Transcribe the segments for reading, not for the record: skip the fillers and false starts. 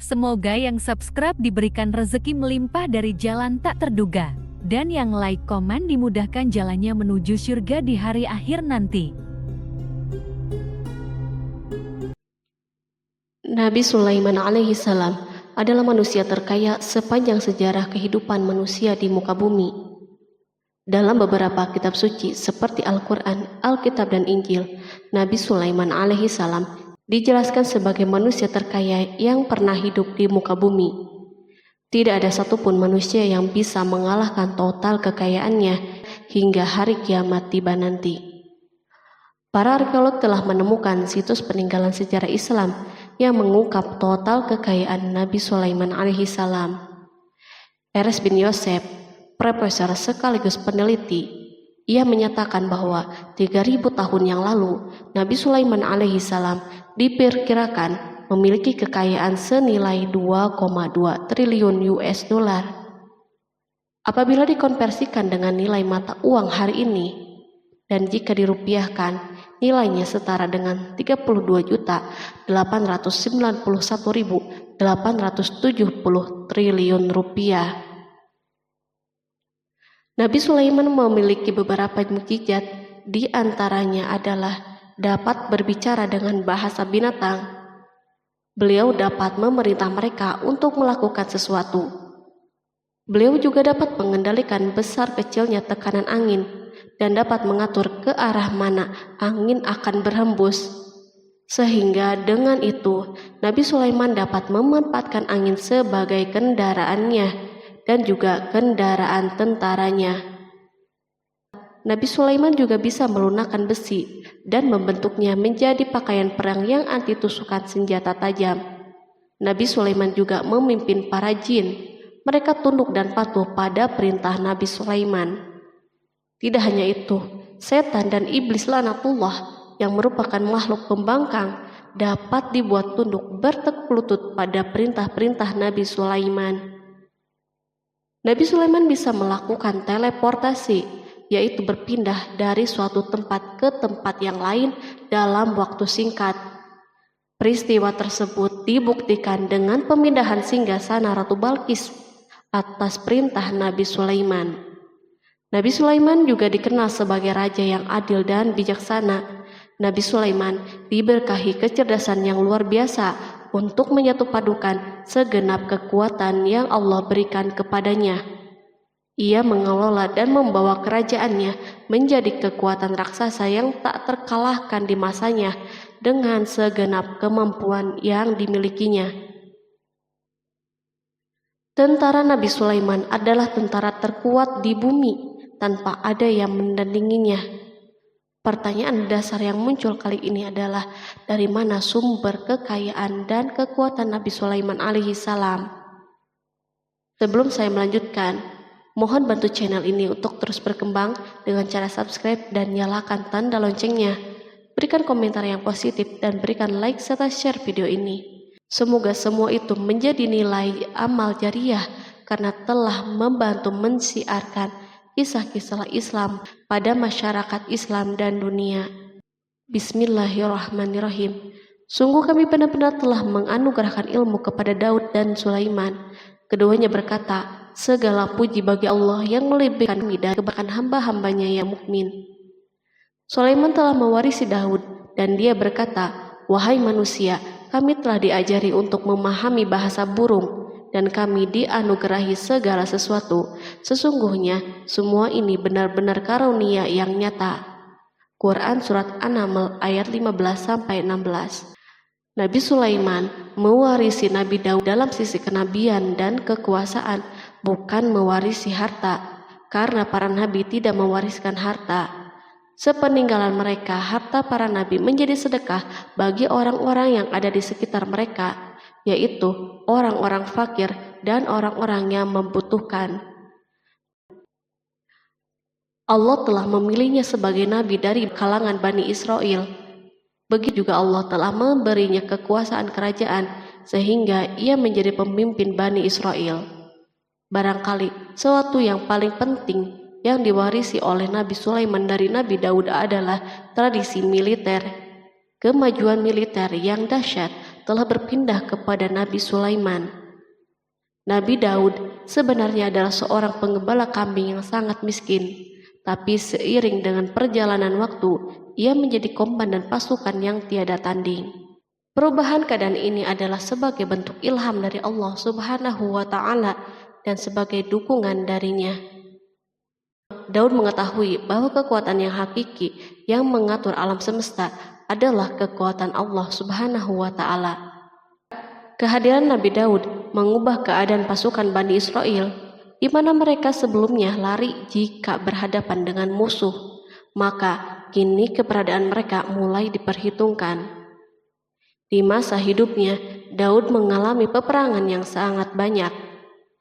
Semoga yang subscribe diberikan rezeki melimpah dari jalan tak terduga. Dan yang like komen dimudahkan jalannya menuju surga di hari akhir nanti. Nabi Sulaiman alaihi salam adalah manusia terkaya sepanjang sejarah kehidupan manusia di muka bumi. Dalam beberapa kitab suci seperti Al-Quran, Alkitab, dan Injil, Nabi Sulaiman alaihi salam dijelaskan sebagai manusia terkaya yang pernah hidup di muka bumi. Tidak ada satupun manusia yang bisa mengalahkan total kekayaannya hingga hari kiamat tiba nanti. Para arkeolog telah menemukan situs peninggalan sejarah Islam yang mengungkap total kekayaan Nabi Sulaiman alaihi salam. Eres bin Yosef, profesor sekaligus peneliti, ia menyatakan bahwa 3000 tahun yang lalu Nabi Sulaiman alaihi salam diperkirakan memiliki kekayaan senilai 2,2 triliun US dollar. Apabila dikonversikan dengan nilai mata uang hari ini, dan jika dirupiahkan, nilainya setara dengan 32.891.870 triliun rupiah. Nabi Sulaiman memiliki beberapa mukjizat, di antaranya adalah dapat berbicara dengan bahasa binatang. Beliau dapat memerintah mereka untuk melakukan sesuatu. Beliau juga dapat mengendalikan besar kecilnya tekanan angin dan dapat mengatur ke arah mana angin akan berhembus. Sehingga dengan itu, Nabi Sulaiman dapat memanfaatkan angin sebagai kendaraannya dan juga kendaraan tentaranya. Nabi Sulaiman juga bisa melunakkan besi dan membentuknya menjadi pakaian perang yang anti tusukan senjata tajam. Nabi Sulaiman juga memimpin para jin. Mereka tunduk dan patuh pada perintah Nabi Sulaiman. Tidak hanya itu, setan dan iblis laknatullah yang merupakan makhluk pembangkang dapat dibuat tunduk bertekuk lutut pada perintah-perintah Nabi Sulaiman. Nabi Sulaiman bisa melakukan teleportasi, yaitu berpindah dari suatu tempat ke tempat yang lain dalam waktu singkat. Peristiwa tersebut dibuktikan dengan pemindahan singgasana Ratu Balqis atas perintah Nabi Sulaiman. Nabi Sulaiman juga dikenal sebagai raja yang adil dan bijaksana. Nabi Sulaiman diberkahi kecerdasan yang luar biasa untuk menyatupadukan segenap kekuatan yang Allah berikan kepadanya. Ia mengelola dan membawa kerajaannya menjadi kekuatan raksasa yang tak terkalahkan di masanya dengan segenap kemampuan yang dimilikinya. Tentara Nabi Sulaiman adalah tentara terkuat di bumi tanpa ada yang menandinginya. Pertanyaan dasar yang muncul kali ini adalah dari mana sumber kekayaan dan kekuatan Nabi Sulaiman alaihi salam? Sebelum saya melanjutkan, mohon bantu channel ini untuk terus berkembang dengan cara subscribe dan nyalakan tanda loncengnya. Berikan komentar yang positif dan berikan like serta share video ini. Semoga semua itu menjadi nilai amal jariah karena telah membantu mensiarkan kisah-kisah Islam pada masyarakat Islam dan dunia. Bismillahirrahmanirrahim. Sungguh kami benar-benar telah menganugerahkan ilmu kepada Daud dan Sulaiman. Keduanya berkata, segala puji bagi Allah yang melebihkan kami dari kebanyakan hamba-hambanya yang mukmin. Sulaiman telah mewarisi Daud dan dia berkata, wahai manusia, kami telah diajari untuk memahami bahasa burung dan kami dianugerahi segala sesuatu. Sesungguhnya semua ini benar-benar karunia yang nyata. Quran Surat An-Naml ayat 15-16. Nabi Sulaiman mewarisi Nabi Daud dalam sisi kenabian dan kekuasaan, bukan mewarisi harta, karena para nabi tidak mewariskan harta. Sepeninggalan mereka, harta para nabi menjadi sedekah bagi orang-orang yang ada di sekitar mereka, yaitu orang-orang fakir dan orang-orang yang membutuhkan. Allah telah memilihnya sebagai nabi dari kalangan Bani Israel. Begitu juga Allah telah memberinya kekuasaan kerajaan sehingga ia menjadi pemimpin Bani Israel. Barangkali sesuatu yang paling penting yang diwarisi oleh Nabi Sulaiman dari Nabi Daud adalah tradisi militer. Kemajuan militer yang dahsyat telah berpindah kepada Nabi Sulaiman. Nabi Daud sebenarnya adalah seorang penggembala kambing yang sangat miskin, tapi seiring dengan perjalanan waktu, ia menjadi komandan pasukan yang tiada tanding. Perubahan keadaan ini adalah sebagai bentuk ilham dari Allah Subhanahu wa Ta'ala dan sebagai dukungan darinya. Daud mengetahui bahwa kekuatan yang hakiki yang mengatur alam semesta adalah kekuatan Allah Subhanahu wa Ta'ala. Kehadiran Nabi Daud mengubah keadaan pasukan Bani Israel, di mana mereka sebelumnya lari jika berhadapan dengan musuh, maka kini keberadaan mereka mulai diperhitungkan. Di masa hidupnya, Daud mengalami peperangan yang sangat banyak,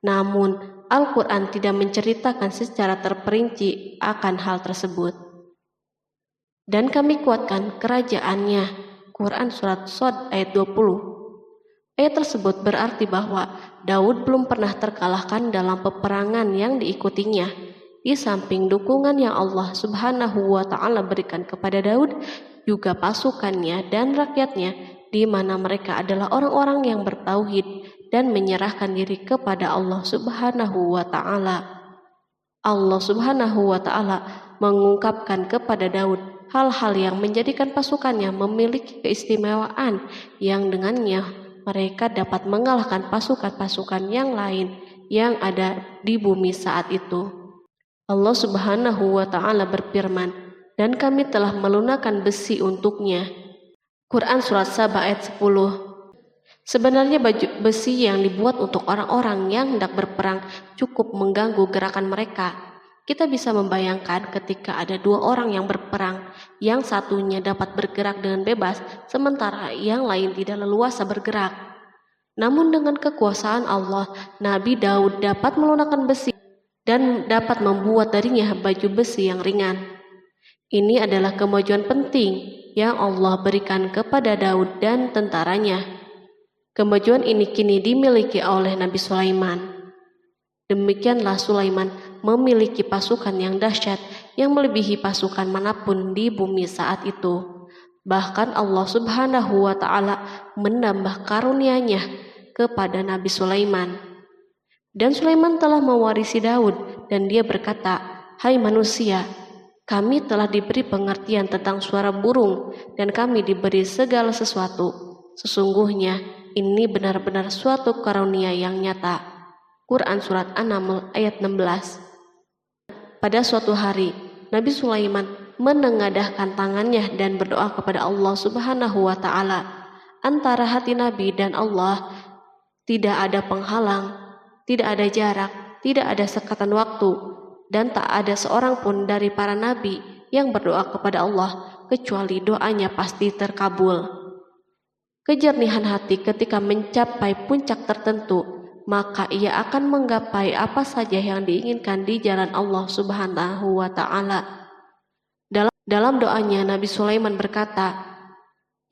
namun Al-Quran tidak menceritakan secara terperinci akan hal tersebut. Dan kami kuatkan kerajaannya. Quran Surat Shad ayat 20. Ayat tersebut berarti bahwa Daud belum pernah terkalahkan dalam peperangan yang diikutinya. Di samping dukungan yang Allah Subhanahu wa Ta'ala berikan kepada Daud, juga pasukannya dan rakyatnya, di mana mereka adalah orang-orang yang bertauhid dan menyerahkan diri kepada Allah Subhanahu wa Ta'ala. Allah Subhanahu wa Ta'ala mengungkapkan kepada Daud hal-hal yang menjadikan pasukannya memiliki keistimewaan yang dengannya mereka dapat mengalahkan pasukan-pasukan yang lain yang ada di bumi saat itu. Allah Subhanahu wa Ta'ala berfirman, dan kami telah melunakkan besi untuknya. Quran Surat Saba ayat 10. Sebenarnya baju besi yang dibuat untuk orang-orang yang hendak berperang cukup mengganggu gerakan mereka. Kita bisa membayangkan ketika ada dua orang yang berperang, yang satunya dapat bergerak dengan bebas, sementara yang lain tidak leluasa bergerak. Namun dengan kekuasaan Allah, Nabi Daud dapat melunakkan besi dan dapat membuat darinya baju besi yang ringan. Ini adalah kemajuan penting yang Allah berikan kepada Daud dan tentaranya. Kemajuan ini kini dimiliki oleh Nabi Sulaiman. Demikianlah Sulaiman memiliki pasukan yang dahsyat yang melebihi pasukan manapun di bumi saat itu. Bahkan Allah Subhanahu wa Ta'ala menambah karunia-Nya kepada Nabi Sulaiman. Dan Sulaiman telah mewarisi Daud dan dia berkata, "Hai manusia, kami telah diberi pengertian tentang suara burung dan kami diberi segala sesuatu. Sesungguhnya ini benar-benar suatu karunia yang nyata." Quran Surat An-Naml ayat 16. Pada suatu hari, Nabi Sulaiman menengadahkan tangannya dan berdoa kepada Allah Subhanahu wa Ta'ala. Antara hati Nabi dan Allah tidak ada penghalang, tidak ada jarak, tidak ada sekatan waktu, dan tak ada seorang pun dari para nabi yang berdoa kepada Allah kecuali doanya pasti terkabul. Kejernihan hati ketika mencapai puncak tertentu, maka ia akan menggapai apa saja yang diinginkan di jalan Allah Subhanahu wa Ta'ala. Dalam doanya Nabi Sulaiman berkata,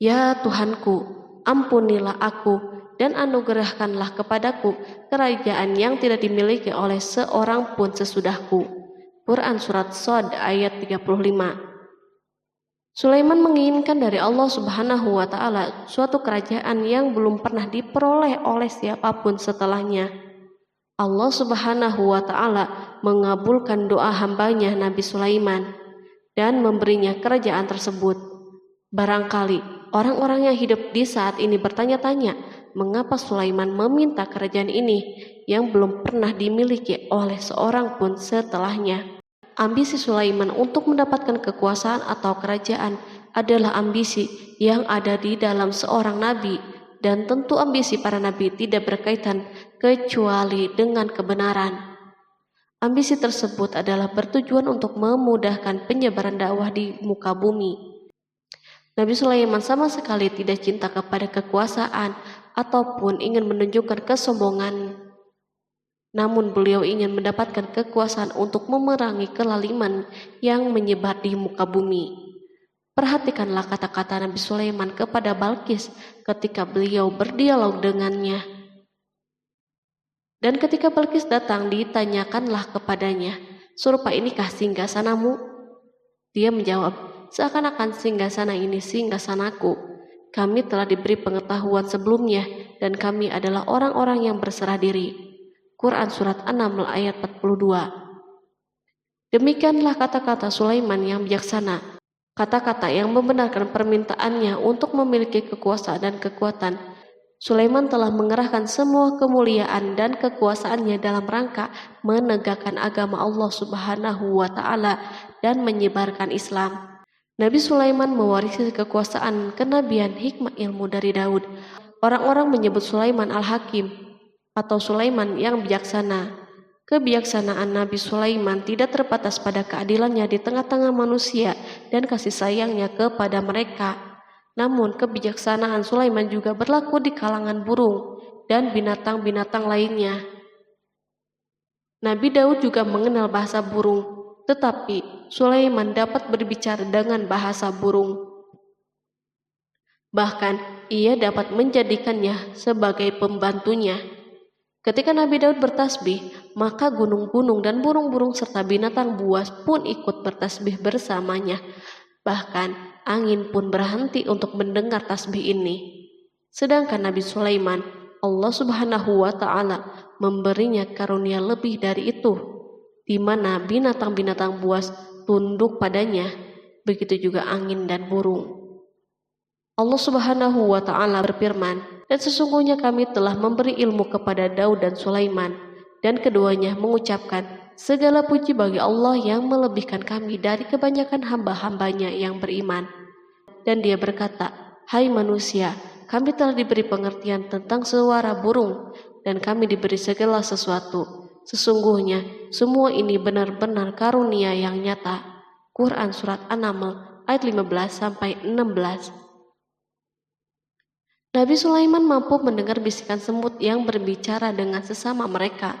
"Ya Tuhanku, ampunilah aku dan anugerahkanlah kepadaku kerajaan yang tidak dimiliki oleh seorang pun sesudahku." Quran Surat Shad ayat 35. Sulaiman menginginkan dari Allah Subhanahu wa Ta'ala suatu kerajaan yang belum pernah diperoleh oleh siapapun setelahnya. Allah Subhanahu wa Ta'ala mengabulkan doa hambanya Nabi Sulaiman dan memberinya kerajaan tersebut. Barangkali orang-orang yang hidup di saat ini bertanya-tanya, mengapa Sulaiman meminta kerajaan ini yang belum pernah dimiliki oleh seorang pun setelahnya. Ambisi Sulaiman untuk mendapatkan kekuasaan atau kerajaan adalah ambisi yang ada di dalam seorang nabi, dan tentu ambisi para nabi tidak berkaitan kecuali dengan kebenaran. Ambisi tersebut adalah bertujuan untuk memudahkan penyebaran dakwah di muka bumi. Nabi Sulaiman sama sekali tidak cinta kepada kekuasaan ataupun ingin menunjukkan kesombongan. Namun beliau ingin mendapatkan kekuasaan untuk memerangi kelaliman yang menyebar di muka bumi. Perhatikanlah kata-kata Nabi Sulaiman kepada Balqis ketika beliau berdialog dengannya. Dan ketika Balqis datang, ditanyakanlah kepadanya, "Serupa inikah singgasanamu?" Dia menjawab, "Seakan-akan singgasana ini singgasanaku, kami telah diberi pengetahuan sebelumnya dan kami adalah orang-orang yang berserah diri. Quran Surat An-Naml ayat 42. Demikianlah kata-kata Sulaiman yang bijaksana, kata-kata yang membenarkan permintaannya untuk memiliki kekuasaan dan kekuatan. Sulaiman telah mengerahkan semua kemuliaan dan kekuasaannya dalam rangka menegakkan agama Allah Subhanahu wa Ta'ala dan menyebarkan Islam. Nabi Sulaiman mewarisi kekuasaan, kenabian, hikmah ilmu dari Daud. Orang-orang menyebut Sulaiman Al-Hakim atau Sulaiman yang bijaksana. Kebijaksanaan Nabi Sulaiman tidak terbatas pada keadilannya di tengah-tengah manusia dan kasih sayangnya kepada mereka. Namun kebijaksanaan Sulaiman juga berlaku di kalangan burung dan binatang-binatang lainnya. Nabi Daud juga mengenal bahasa burung, tetapi Sulaiman dapat berbicara dengan bahasa burung. Bahkan ia dapat menjadikannya sebagai pembantunya. Ketika Nabi Daud bertasbih, maka gunung-gunung dan burung-burung serta binatang buas pun ikut bertasbih bersamanya. Bahkan angin pun berhenti untuk mendengar tasbih ini. Sedangkan Nabi Sulaiman, Allah Subhanahu wa Ta'ala memberinya karunia lebih dari itu, di mana binatang-binatang buas tunduk padanya, begitu juga angin dan burung. Allah Subhanahu wa Ta'ala berfirman, dan sesungguhnya kami telah memberi ilmu kepada Daud dan Sulaiman, dan keduanya mengucapkan, segala puji bagi Allah yang melebihkan kami dari kebanyakan hamba-hambanya yang beriman. Dan dia berkata, hai manusia, kami telah diberi pengertian tentang suara burung, dan kami diberi segala sesuatu. Sesungguhnya semua ini benar-benar karunia yang nyata. Quran Surat An-Naml ayat 15-16. Nabi Sulaiman mampu mendengar bisikan semut yang berbicara dengan sesama mereka.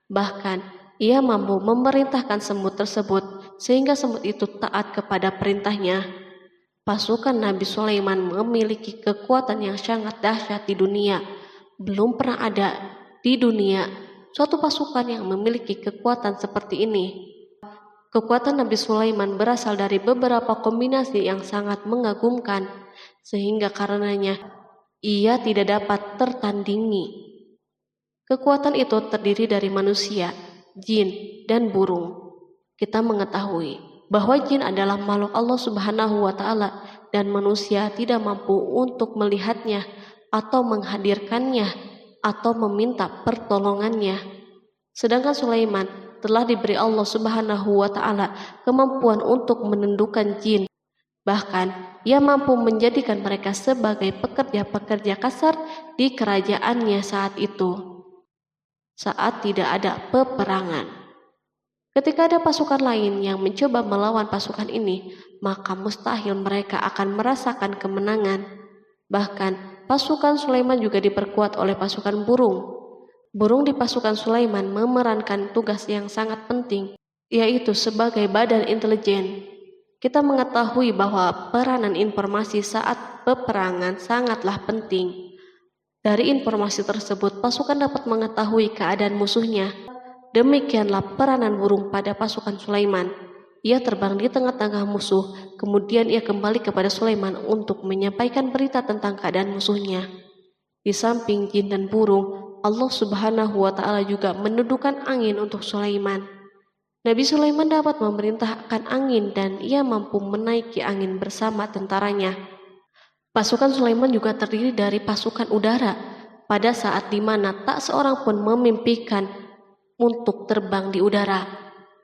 Bahkan ia mampu memerintahkan semut tersebut sehingga semut itu taat kepada perintahnya. Pasukan Nabi Sulaiman memiliki kekuatan yang sangat dahsyat di dunia. Belum pernah ada di dunia suatu pasukan yang memiliki kekuatan seperti ini. Kekuatan Nabi Sulaiman berasal dari beberapa kombinasi yang sangat mengagumkan, sehingga karenanya ia tidak dapat tertandingi. Kekuatan itu terdiri dari manusia, jin, dan burung. Kita mengetahui bahwa jin adalah makhluk Allah Subhanahu wa Ta'ala dan manusia tidak mampu untuk melihatnya atau menghadirkannya atau meminta pertolongannya. Sedangkan Sulaiman telah diberi Allah Subhanahu wa Ta'ala kemampuan untuk menundukkan jin. Bahkan ia mampu menjadikan mereka sebagai pekerja-pekerja kasar di kerajaannya saat itu, saat tidak ada peperangan. Ketika ada pasukan lain yang mencoba melawan pasukan ini, maka mustahil mereka akan merasakan kemenangan. Bahkan pasukan Sulaiman juga diperkuat oleh pasukan burung. Burung di pasukan Sulaiman memerankan tugas yang sangat penting, yaitu sebagai badan intelijen. Kita mengetahui bahwa peranan informasi saat peperangan sangatlah penting. Dari informasi tersebut, pasukan dapat mengetahui keadaan musuhnya. Demikianlah peranan burung pada pasukan Sulaiman. Ia terbang di tengah-tengah musuh, kemudian ia kembali kepada Sulaiman untuk menyampaikan berita tentang keadaan musuhnya. Di samping jin dan burung, Allah Subhanahu wa Ta'ala juga menundukkan angin untuk Sulaiman. Nabi Sulaiman dapat memerintahkan angin dan ia mampu menaiki angin bersama tentaranya. Pasukan Sulaiman juga terdiri dari pasukan udara pada saat di mana tak seorang pun memimpikan untuk terbang di udara.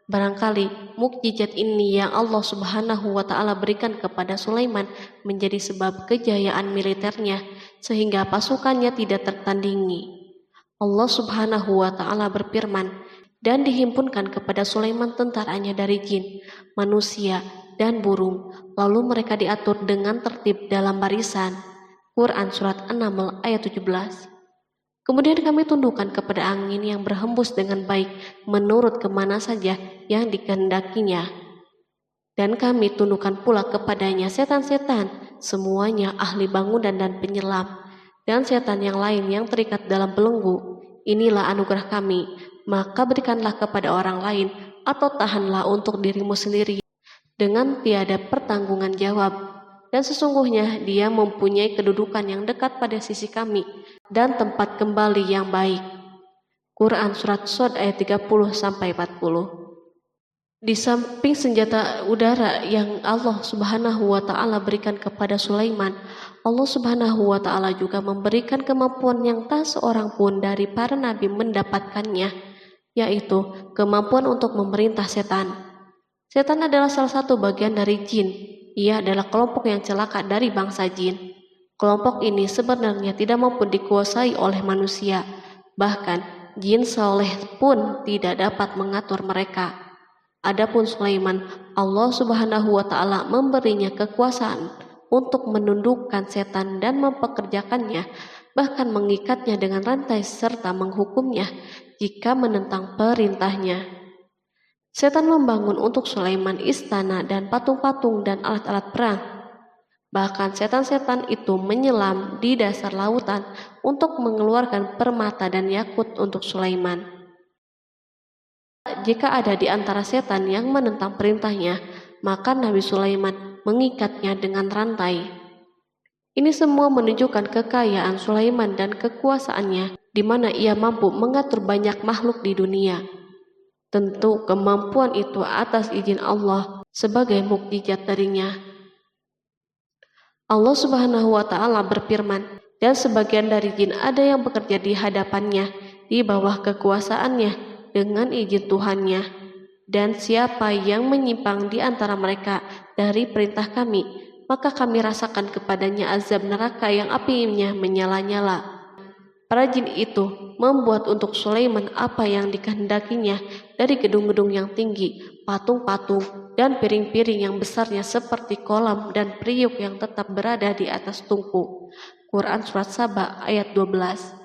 Barangkali mukjizat ini yang Allah Subhanahu wa Ta'ala berikan kepada Sulaiman menjadi sebab kejayaan militernya sehingga pasukannya tidak tertandingi. Allah Subhanahu wa Ta'ala berfirman, dan dihimpunkan kepada Sulaiman tentaranya dari jin, manusia, dan burung, lalu mereka diatur dengan tertib dalam barisan. Quran Surat An-Naml ayat 17. Kemudian kami tundukkan kepada angin yang berhembus dengan baik menurut kemana saja yang dikehendakinya. Dan kami tundukkan pula kepadanya setan-setan, semuanya ahli bangunan dan penyelam, dan setan yang lain yang terikat dalam belenggu. Inilah anugerah kami, maka berikanlah kepada orang lain atau tahanlah untuk dirimu sendiri dengan tiada pertanggungan jawab. dan sesungguhnya dia mempunyai kedudukan yang dekat pada sisi kami dan tempat kembali yang baik. Quran Surat Shad ayat 30-40. Di samping senjata udara yang Allah Subhanahu wa Ta'ala berikan kepada Sulaiman, Allah Subhanahu wa Ta'ala juga memberikan kemampuan yang tak seorang pun dari para nabi mendapatkannya, yaitu kemampuan untuk memerintah setan. Setan adalah salah satu bagian dari jin. Ia adalah kelompok yang celaka dari bangsa jin. Kelompok ini sebenarnya tidak mampu dikuasai oleh manusia. Bahkan jin soleh pun tidak dapat mengatur mereka. Adapun Sulaiman, Allah Subhanahu wa Ta'ala memberinya kekuasaan untuk menundukkan setan dan mempekerjakannya, bahkan mengikatnya dengan rantai serta menghukumnya jika menentang perintahnya. Setan membangun untuk Sulaiman istana dan patung-patung dan alat-alat perang. Bahkan setan-setan itu menyelam di dasar lautan untuk mengeluarkan permata dan yakut untuk Sulaiman. Jika ada di antara setan yang menentang perintahnya, maka Nabi Sulaiman mengikatnya dengan rantai. Ini semua menunjukkan kekayaan Sulaiman dan kekuasaannya, di mana ia mampu mengatur banyak makhluk di dunia. Tentu kemampuan itu atas izin Allah sebagai mukjizat darinya. Allah Subhanahu wa Ta'ala berfirman, dan sebagian dari jin ada yang bekerja di hadapannya di bawah kekuasaannya dengan izin Tuhannya, dan siapa yang menyimpang di antara mereka dari perintah kami, maka kami rasakan kepadanya azab neraka yang apinya menyala-nyala. Para jin itu membuat untuk Sulaiman apa yang dikehendakinya dari gedung-gedung yang tinggi, patung-patung, dan piring-piring yang besarnya seperti kolam dan periuk yang tetap berada di atas tungku. Quran Surat Saba ayat 12.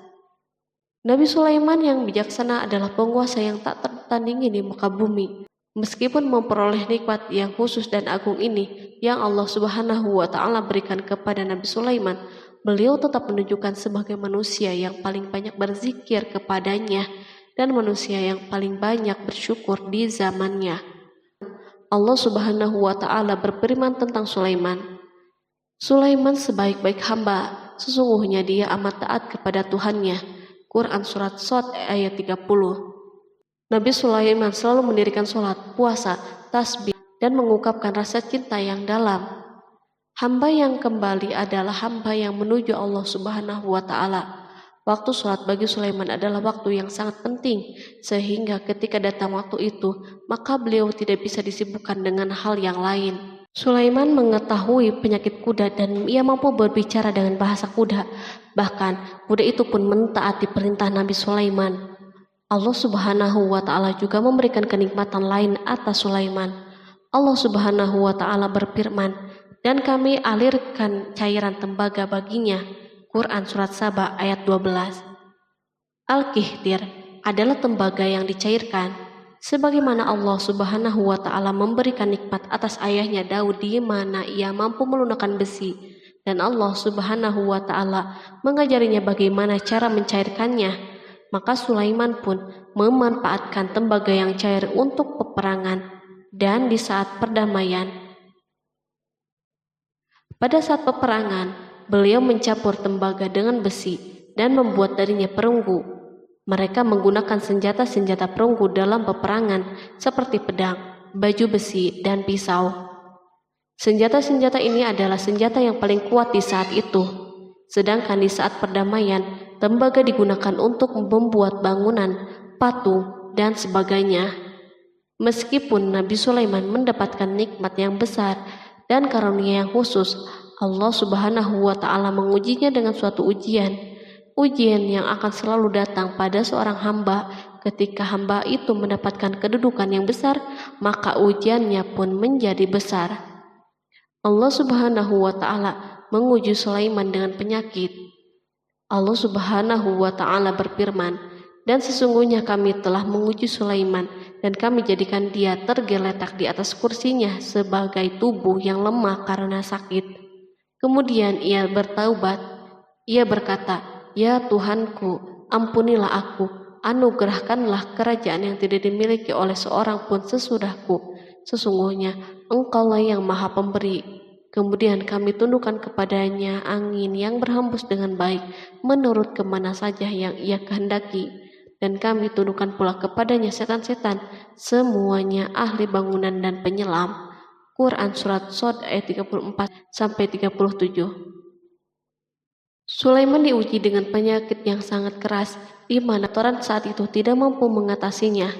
Nabi Sulaiman yang bijaksana adalah penguasa yang tak tertandingi di muka bumi. Meskipun memperoleh nikmat yang khusus dan agung ini yang Allah Subhanahu wa Ta'ala berikan kepada Nabi Sulaiman, beliau tetap menunjukkan sebagai manusia yang paling banyak berzikir kepadanya dan manusia yang paling banyak bersyukur di zamannya. Allah Subhanahu wa Ta'ala berfirman tentang Sulaiman, Sulaiman sebaik-baik hamba, sesungguhnya dia amat taat kepada Tuhannya. Quran Surat Shad ayat 30. Nabi Sulaiman selalu mendirikan sholat, puasa, tasbih, dan mengungkapkan rasa cinta yang dalam. Hamba yang kembali adalah hamba yang menuju Allah Subhanahu wa Ta'ala. Waktu sholat bagi Sulaiman adalah waktu yang sangat penting, sehingga ketika datang waktu itu, maka beliau tidak bisa disibukkan dengan hal yang lain. Sulaiman mengetahui penyakit kuda dan ia mampu berbicara dengan bahasa kuda. Bahkan kuda itu pun mentaati perintah Nabi Sulaiman. Allah Subhanahu wa Ta'ala juga memberikan kenikmatan lain atas Sulaiman. Allah Subhanahu wa Ta'ala berfirman, dan kami alirkan cairan tembaga baginya. Quran Surat Saba ayat 12. Al-Kihtir adalah tembaga yang dicairkan. Sebagaimana Allah Subhanahu wa Ta'ala memberikan nikmat atas ayahnya Daud di mana ia mampu melunakkan besi, dan Allah Subhanahu wa Ta'ala mengajarinya bagaimana cara mencairkannya, maka Sulaiman pun memanfaatkan tembaga yang cair untuk peperangan dan di saat perdamaian. Pada saat peperangan, beliau mencampur tembaga dengan besi dan membuat darinya perunggu. Mereka menggunakan senjata-senjata perunggu dalam peperangan seperti pedang, baju besi, dan pisau. Senjata-senjata ini adalah senjata yang paling kuat di saat itu. Sedangkan di saat perdamaian, tembaga digunakan untuk membuat bangunan, patung, dan sebagainya. Meskipun Nabi Sulaiman mendapatkan nikmat yang besar dan karunia yang khusus, Allah Subhanahu wa Ta'ala mengujinya dengan suatu ujian yang akan selalu datang pada seorang hamba. Ketika hamba itu mendapatkan kedudukan yang besar, maka ujiannya pun menjadi besar. Allah Subhanahu wa Ta'ala menguji Sulaiman dengan penyakit. Allah Subhanahu wa Ta'ala berfirman, dan sesungguhnya kami telah menguji Sulaiman dan kami jadikan dia tergeletak di atas kursinya sebagai tubuh yang lemah karena sakit. Kemudian ia bertaubat. Ia berkata, Ya Tuhanku, ampunilah aku, anugerahkanlah kerajaan yang tidak dimiliki oleh seorang pun sesudahku. Sesungguhnya Engkaulah yang Maha Pemberi. Kemudian kami tundukkan kepadanya angin yang berhembus dengan baik menurut kemana saja yang ia kehendaki. Dan kami tundukkan pula kepadanya setan-setan, semuanya ahli bangunan dan penyelam. Quran Surat Shod ayat 34-37. Sulaiman diuji dengan penyakit yang sangat keras, di mana Toran saat itu tidak mampu mengatasinya.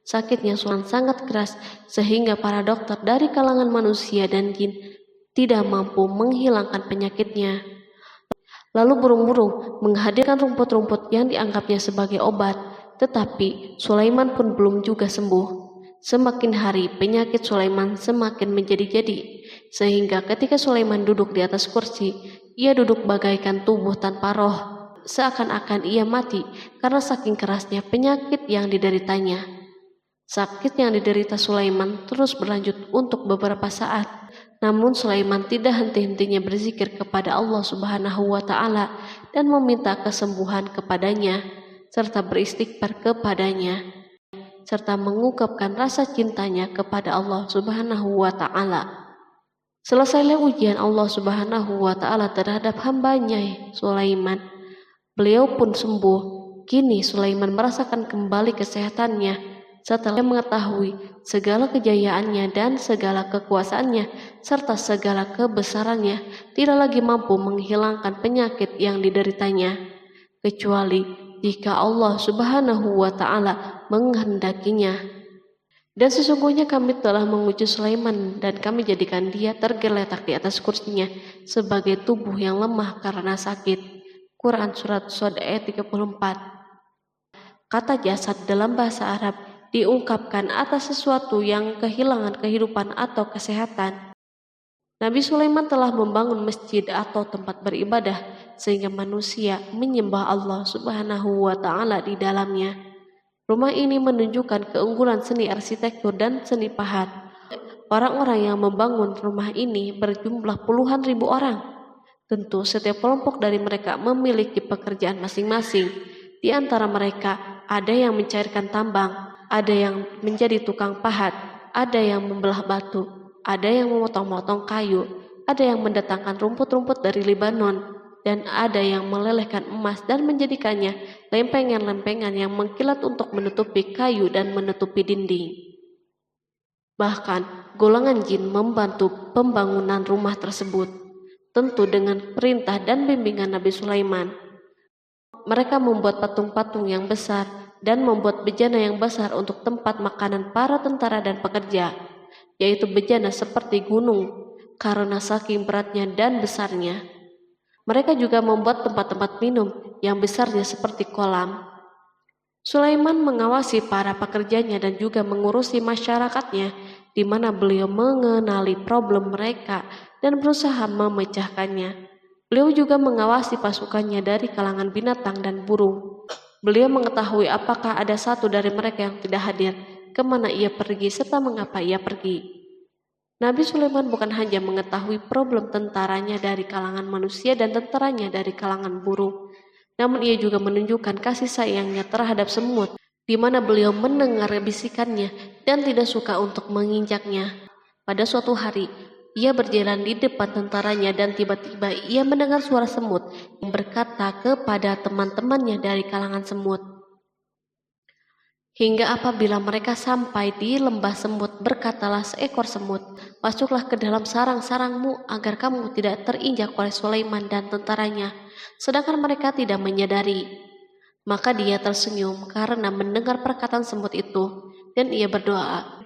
Sakitnya Sulaiman sangat keras, sehingga para dokter dari kalangan manusia dan jin tidak mampu menghilangkan penyakitnya. Lalu burung-burung menghadirkan rumput-rumput yang dianggapnya sebagai obat, tetapi Sulaiman pun belum juga sembuh. Semakin hari penyakit Sulaiman semakin menjadi-jadi, sehingga ketika Sulaiman duduk di atas kursi, ia duduk bagaikan tubuh tanpa roh, seakan-akan ia mati karena saking kerasnya penyakit yang dideritanya. Sakit yang diderita Sulaiman terus berlanjut untuk beberapa saat. Namun Sulaiman tidak henti-hentinya berzikir kepada Allah Subhanahu wa Ta'ala dan meminta kesembuhan kepadanya, serta beristighfar kepadanya, serta mengungkapkan rasa cintanya kepada Allah Subhanahu wa Ta'ala. Selesailah ujian Allah Subhanahu wa Ta'ala terhadap hambanya Sulaiman. Beliau pun sembuh. Kini Sulaiman merasakan kembali kesehatannya setelah mengetahui segala kejayaannya dan segala kekuasaannya serta segala kebesarannya tidak lagi mampu menghilangkan penyakit yang dideritanya, kecuali jika Allah Subhanahu wa Ta'ala menghendakinya. Dan sesungguhnya kami telah menguji Sulaiman dan kami jadikan dia tergeletak di atas kursinya sebagai tubuh yang lemah karena sakit. Quran Surat Shod ayat 34. Kata jasad dalam bahasa Arab diungkapkan atas sesuatu yang kehilangan kehidupan atau kesehatan. Nabi Sulaiman telah membangun masjid atau tempat beribadah sehingga manusia menyembah Allah Subhanahu wa Ta'ala di dalamnya. Rumah ini menunjukkan keunggulan seni arsitektur dan seni pahat. Orang-orang yang membangun rumah ini berjumlah puluhan ribu orang. Tentu setiap kelompok dari mereka memiliki pekerjaan masing-masing. Di antara mereka ada yang mencairkan tambang, ada yang menjadi tukang pahat, ada yang membelah batu, ada yang memotong-motong kayu, ada yang mendatangkan rumput-rumput dari Libanon, dan ada yang melelehkan emas dan menjadikannya lempengan-lempengan yang mengkilat untuk menutupi kayu dan menutupi dinding. Bahkan golongan jin membantu pembangunan rumah tersebut, tentu dengan perintah dan bimbingan Nabi Sulaiman. Mereka membuat patung-patung yang besar dan membuat bejana yang besar untuk tempat makanan para tentara dan pekerja, yaitu bejana seperti gunung karena saking beratnya dan besarnya. Mereka juga membuat tempat-tempat minum yang besarnya seperti kolam. Sulaiman mengawasi para pekerjanya dan juga mengurusi masyarakatnya, di mana beliau mengenali problem mereka dan berusaha memecahkannya. Beliau juga mengawasi pasukannya dari kalangan binatang dan burung. Beliau mengetahui apakah ada satu dari mereka yang tidak hadir, kemana ia pergi, serta mengapa ia pergi. Nabi Sulaiman bukan hanya mengetahui problem tentaranya dari kalangan manusia dan tentaranya dari kalangan burung, namun ia juga menunjukkan kasih sayangnya terhadap semut, di mana beliau mendengar bisikannya dan tidak suka untuk menginjaknya. Pada suatu hari, ia berjalan di depan tentaranya dan tiba-tiba ia mendengar suara semut yang berkata kepada teman-temannya dari kalangan semut. Hingga apabila mereka sampai di lembah semut, berkatalah seekor semut, "Masuklah ke dalam sarang-sarangmu agar kamu tidak terinjak oleh Sulaiman dan tentaranya." Sedangkan mereka tidak menyadari. Maka dia tersenyum karena mendengar perkataan semut itu, dan ia berdoa,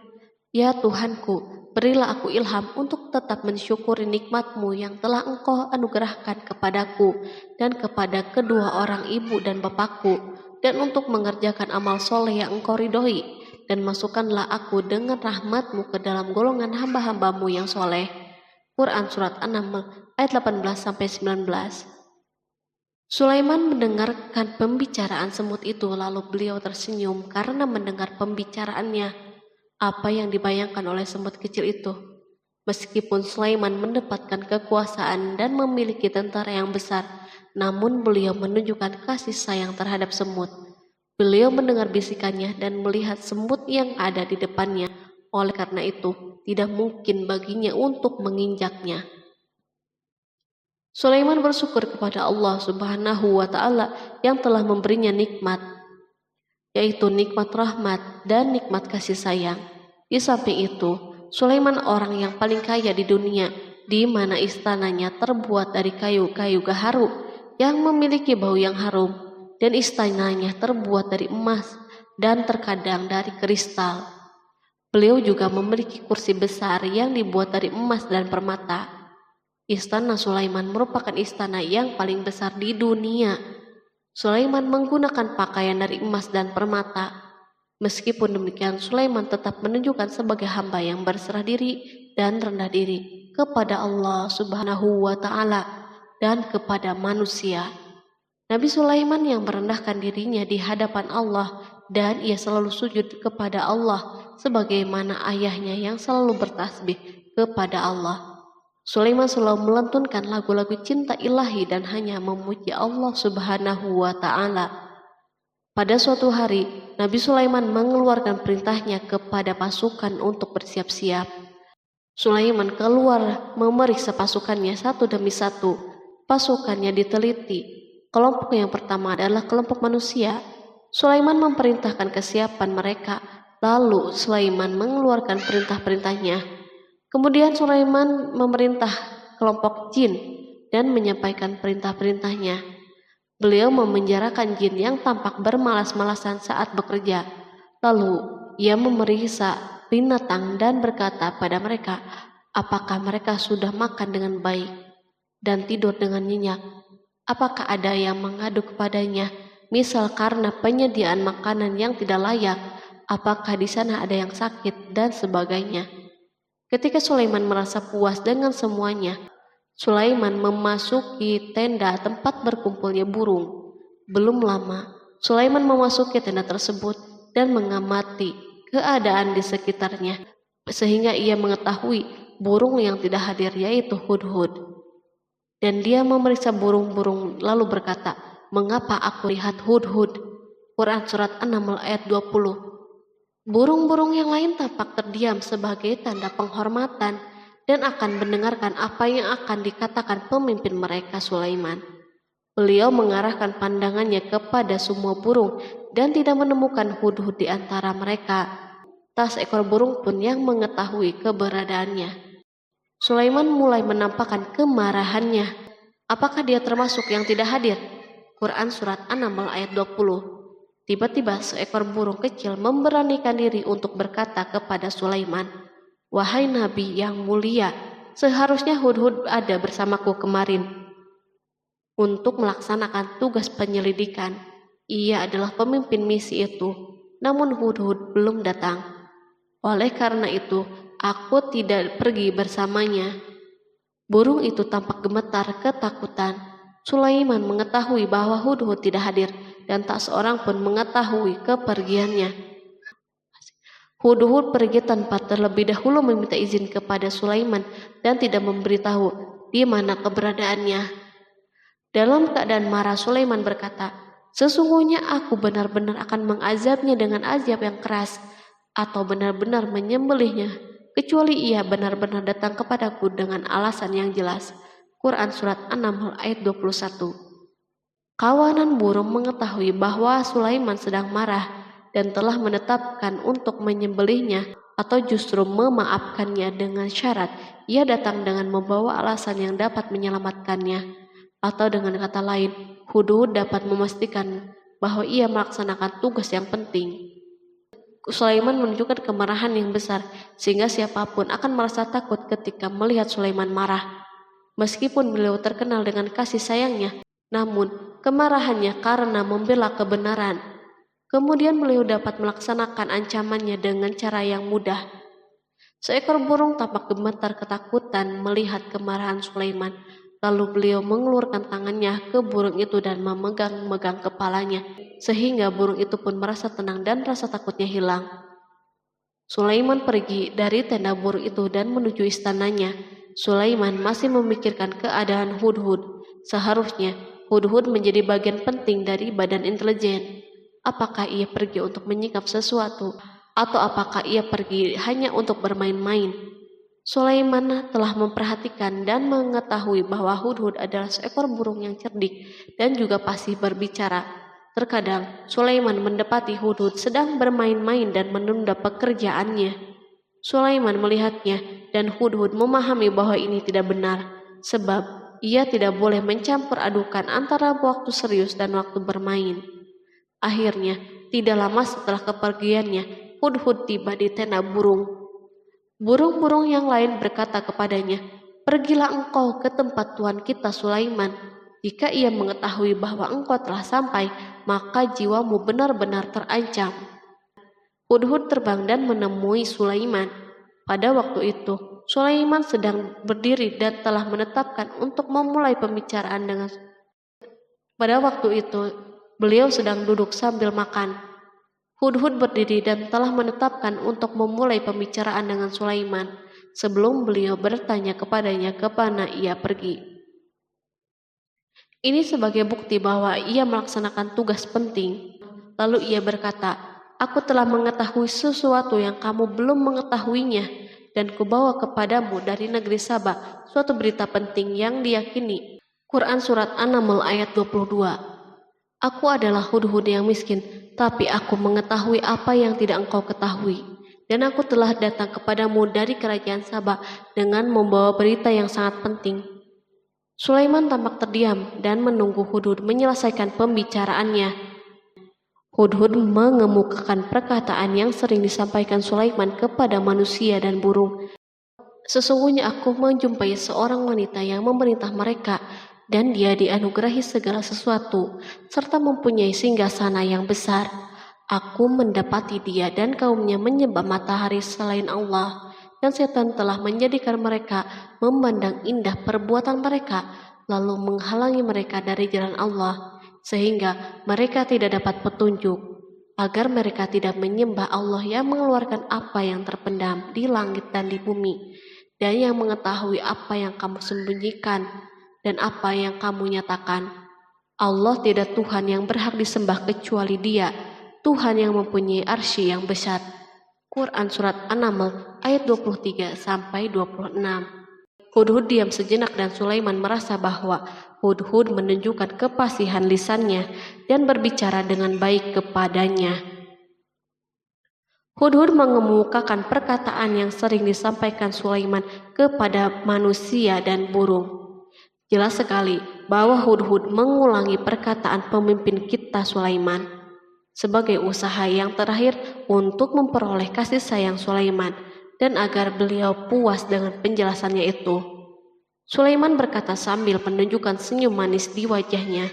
"Ya Tuhanku, berilah aku ilham untuk tetap mensyukuri nikmat-Mu yang telah Engkau anugerahkan kepadaku dan kepada kedua orang ibu dan bapakku, dan untuk mengerjakan amal soleh yang Engkau ridhoi, dan masukkanlah aku dengan rahmat-Mu ke dalam golongan hamba-hamba-Mu yang soleh." Quran Surat An-Naml ayat 18-19. Sulaiman mendengarkan pembicaraan semut itu, lalu beliau tersenyum karena mendengar pembicaraannya. Apa yang dibayangkan oleh semut kecil itu? Meskipun Sulaiman mendapatkan kekuasaan dan memiliki tentara yang besar, namun beliau menunjukkan kasih sayang terhadap semut. Beliau mendengar bisikannya dan melihat semut yang ada di depannya. Oleh karena itu, tidak mungkin baginya untuk menginjaknya. Sulaiman bersyukur kepada Allah Subhanahu wa Ta'ala yang telah memberinya nikmat, yaitu nikmat rahmat dan nikmat kasih sayang. Di samping itu, Sulaiman orang yang paling kaya di dunia, di mana istananya terbuat dari kayu-kayu gaharu yang memiliki bau yang harum, dan istananya terbuat dari emas dan terkadang dari kristal. Beliau juga memiliki kursi besar yang dibuat dari emas dan permata. Istana Sulaiman merupakan istana yang paling besar di dunia. Sulaiman menggunakan pakaian dari emas dan permata. Meskipun demikian, Sulaiman tetap menunjukkan sebagai hamba yang berserah diri dan rendah diri kepada Allah Subhanahu wa Ta'ala dan kepada manusia. Nabi Sulaiman yang merendahkan dirinya di hadapan Allah, dan ia selalu sujud kepada Allah sebagaimana ayahnya yang selalu bertasbih kepada Allah. Sulaiman selalu melantunkan lagu-lagu cinta ilahi dan hanya memuji Allah Subhanahu wa Ta'ala. Pada suatu hari, Nabi Sulaiman mengeluarkan perintahnya kepada pasukan untuk bersiap-siap. Sulaiman keluar memeriksa pasukannya satu demi satu. Pasukannya diteliti. Kelompok yang pertama adalah kelompok manusia. Sulaiman memerintahkan kesiapan mereka, lalu Sulaiman mengeluarkan perintah-perintahnya. Kemudian Sulaiman memerintah kelompok jin dan menyampaikan perintah-perintahnya. Beliau memenjarakan jin yang tampak bermalas-malasan saat bekerja. Lalu ia memeriksa binatang dan berkata pada mereka, apakah mereka sudah makan dengan baik dan tidur dengan nyenyak? Apakah ada yang mengadu kepadanya, misal karena penyediaan makanan yang tidak layak? Apakah di sana ada yang sakit dan sebagainya? Ketika Sulaiman merasa puas dengan semuanya, Sulaiman memasuki tenda tempat berkumpulnya burung. Belum lama, Sulaiman memasuki tenda tersebut dan mengamati keadaan di sekitarnya, sehingga ia mengetahui burung yang tidak hadir yaitu hudhud. Dan dia memeriksa burung-burung lalu berkata, mengapa aku lihat hudhud? Quran Surat An-Naml ayat 20. Burung-burung yang lain tampak terdiam sebagai tanda penghormatan dan akan mendengarkan apa yang akan dikatakan pemimpin mereka Sulaiman. Beliau mengarahkan pandangannya kepada semua burung dan tidak menemukan hudhud di antara mereka. Tak seekor burung pun yang mengetahui keberadaannya. Sulaiman mulai menampakkan kemarahannya. Apakah dia termasuk yang tidak hadir? Quran Surat An-Naml ayat 20. Tiba-tiba seekor burung kecil memberanikan diri untuk berkata kepada Sulaiman, wahai Nabi yang mulia, seharusnya hudhud ada bersamaku kemarin untuk melaksanakan tugas penyelidikan. Ia adalah pemimpin misi itu, namun hudhud belum datang. Oleh karena itu, aku tidak pergi bersamanya. Burung itu tampak gemetar ketakutan. Sulaiman mengetahui bahwa hudhud tidak hadir dan tak seorang pun mengetahui kepergiannya. Hudhud pergi tanpa terlebih dahulu meminta izin kepada Sulaiman dan tidak memberitahu di mana keberadaannya. Dalam keadaan marah, Sulaiman berkata, sesungguhnya aku benar-benar akan mengazabnya dengan azab yang keras atau benar-benar menyembelihnya, kecuali ia benar-benar datang kepadaku dengan alasan yang jelas. Quran Surat An-Naml ayat 21. Kawanan burung mengetahui bahwa Sulaiman sedang marah dan telah menetapkan untuk menyembelihnya atau justru memaafkannya dengan syarat ia datang dengan membawa alasan yang dapat menyelamatkannya. Atau dengan kata lain, hudhud dapat memastikan bahwa ia melaksanakan tugas yang penting. Sulaiman menunjukkan kemarahan yang besar sehingga siapapun akan merasa takut ketika melihat Sulaiman marah. Meskipun beliau terkenal dengan kasih sayangnya, namun kemarahannya karena membela kebenaran. Kemudian beliau dapat melaksanakan ancamannya dengan cara yang mudah. Seekor burung tampak gemetar ketakutan melihat kemarahan Sulaiman. Lalu beliau mengeluarkan tangannya ke burung itu dan memegang-megang kepalanya, sehingga burung itu pun merasa tenang dan rasa takutnya hilang. Sulaiman pergi dari tenda burung itu dan menuju istananya. Sulaiman masih memikirkan keadaan hudhud. Seharusnya hudhud menjadi bagian penting dari badan intelijen. Apakah ia pergi untuk menyingkap sesuatu, atau apakah ia pergi hanya untuk bermain-main? Sulaiman telah memperhatikan dan mengetahui bahwa Hudhud adalah seekor burung yang cerdik dan juga fasih berbicara. Terkadang Sulaiman mendapati Hudhud sedang bermain-main dan menunda pekerjaannya. Sulaiman melihatnya dan Hudhud memahami bahwa ini tidak benar, sebab ia tidak boleh mencampur adukan antara waktu serius dan waktu bermain. Akhirnya, tidak lama setelah kepergiannya, Hudhud tiba di tenda burung. Burung-burung yang lain berkata kepadanya, "Pergilah engkau ke tempat tuan kita Sulaiman. Jika ia mengetahui bahwa engkau telah sampai, maka jiwamu benar-benar terancam." Hudhud terbang dan menemui Sulaiman. Pada waktu itu, Sulaiman sedang berdiri dan telah menetapkan untuk memulai pembicaraan dengan. Pada waktu itu, beliau sedang duduk sambil makan. Hudhud berdiri dan telah menetapkan untuk memulai pembicaraan dengan Sulaiman sebelum beliau bertanya kepadanya kemana ia pergi. Ini sebagai bukti bahwa ia melaksanakan tugas penting. Lalu ia berkata, "Aku telah mengetahui sesuatu yang kamu belum mengetahuinya, dan kubawa kepadamu dari negeri Saba suatu berita penting yang diyakini." Quran Surat An-Naml ayat 22. Aku adalah Hudhud yang miskin, tapi aku mengetahui apa yang tidak engkau ketahui. Dan aku telah datang kepadamu dari kerajaan Saba dengan membawa berita yang sangat penting. Sulaiman tampak terdiam dan menunggu Hudhud menyelesaikan pembicaraannya. Hudhud mengemukakan perkataan yang sering disampaikan Sulaiman kepada manusia dan burung. Sesungguhnya aku menjumpai seorang wanita yang memerintah mereka, dan dia dianugerahi segala sesuatu, serta mempunyai singgasana yang besar. Aku mendapati dia dan kaumnya menyembah matahari selain Allah, dan setan telah menjadikan mereka memandang indah perbuatan mereka, lalu menghalangi mereka dari jalan Allah, sehingga mereka tidak dapat petunjuk, agar mereka tidak menyembah Allah yang mengeluarkan apa yang terpendam di langit dan di bumi, dan yang mengetahui apa yang kamu sembunyikan dan apa yang kamu nyatakan. Allah tidak Tuhan yang berhak disembah kecuali Dia, Tuhan yang mempunyai arsy yang besar. Quran Surat An-Naml ayat 23-26. Hudhud diam sejenak dan Sulaiman merasa bahwa Hudhud menunjukkan kefasihan lisannya dan berbicara dengan baik kepadanya. Hudhud mengemukakan perkataan yang sering disampaikan Sulaiman kepada manusia dan burung. Jelas sekali bahwa Hudhud mengulangi perkataan pemimpin kita Sulaiman sebagai usaha yang terakhir untuk memperoleh kasih sayang Sulaiman dan agar beliau puas dengan penjelasannya itu. Sulaiman berkata sambil menunjukkan senyum manis di wajahnya,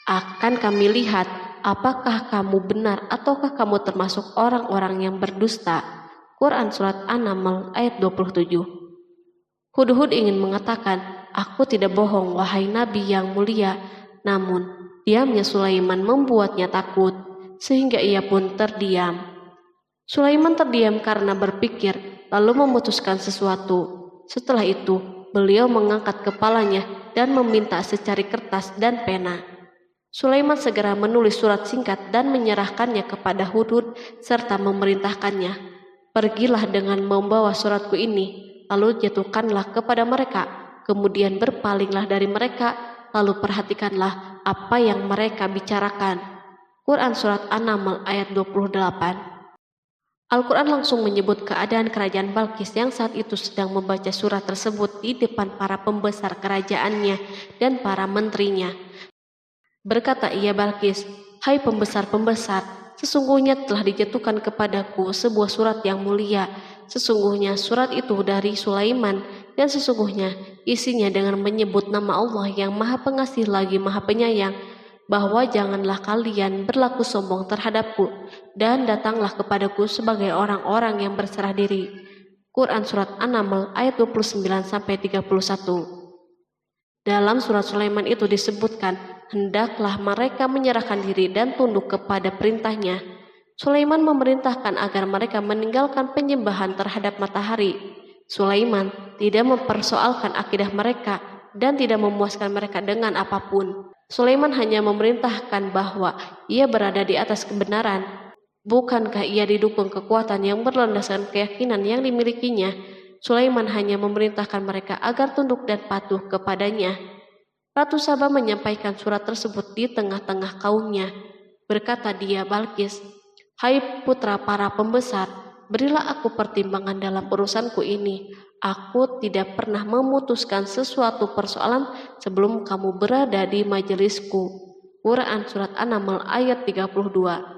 "Akan kami lihat apakah kamu benar ataukah kamu termasuk orang-orang yang berdusta." Quran Surat An-Naml ayat 27. Hudhud ingin mengatakan, "Aku tidak bohong, wahai Nabi yang mulia." Namun, diamnya Sulaiman membuatnya takut, sehingga ia pun terdiam. Sulaiman terdiam karena berpikir, lalu memutuskan sesuatu. Setelah itu, beliau mengangkat kepalanya dan meminta secari kertas dan pena. Sulaiman segera menulis surat singkat dan menyerahkannya kepada Hudhud serta memerintahkannya, "Pergilah dengan membawa suratku ini, lalu jatuhkanlah kepada mereka. Kemudian berpalinglah dari mereka, lalu perhatikanlah apa yang mereka bicarakan." Quran Surat An-Naml ayat 28. Al-Quran langsung menyebut keadaan kerajaan Balqis yang saat itu sedang membaca surat tersebut di depan para pembesar kerajaannya dan para menterinya. Berkata ia Balqis, "Hai pembesar-pembesar, sesungguhnya telah dijatuhkan kepadaku sebuah surat yang mulia. Sesungguhnya surat itu dari Sulaiman, dan sesungguhnya isinya dengan menyebut nama Allah yang Maha Pengasih lagi Maha Penyayang, bahwa janganlah kalian berlaku sombong terhadapku, dan datanglah kepadaku sebagai orang-orang yang berserah diri." Quran Surat An-Naml ayat 29-31. Dalam surat Sulaiman itu disebutkan, hendaklah mereka menyerahkan diri dan tunduk kepada perintahnya. Sulaiman memerintahkan agar mereka meninggalkan penyembahan terhadap matahari. Sulaiman tidak mempersoalkan akidah mereka dan tidak memuaskan mereka dengan apapun. Sulaiman hanya memerintahkan bahwa ia berada di atas kebenaran. Bukankah ia didukung kekuatan yang berlandaskan keyakinan yang dimilikinya? Sulaiman hanya memerintahkan mereka agar tunduk dan patuh kepadanya. Ratu Saba menyampaikan surat tersebut di tengah-tengah kaumnya. Berkata dia, Balkis, "Hai putra para pembesar, berilah aku pertimbangan dalam urusanku ini. Aku tidak pernah memutuskan sesuatu persoalan sebelum kamu berada di majelisku." Quran Surat An-Naml ayat 32.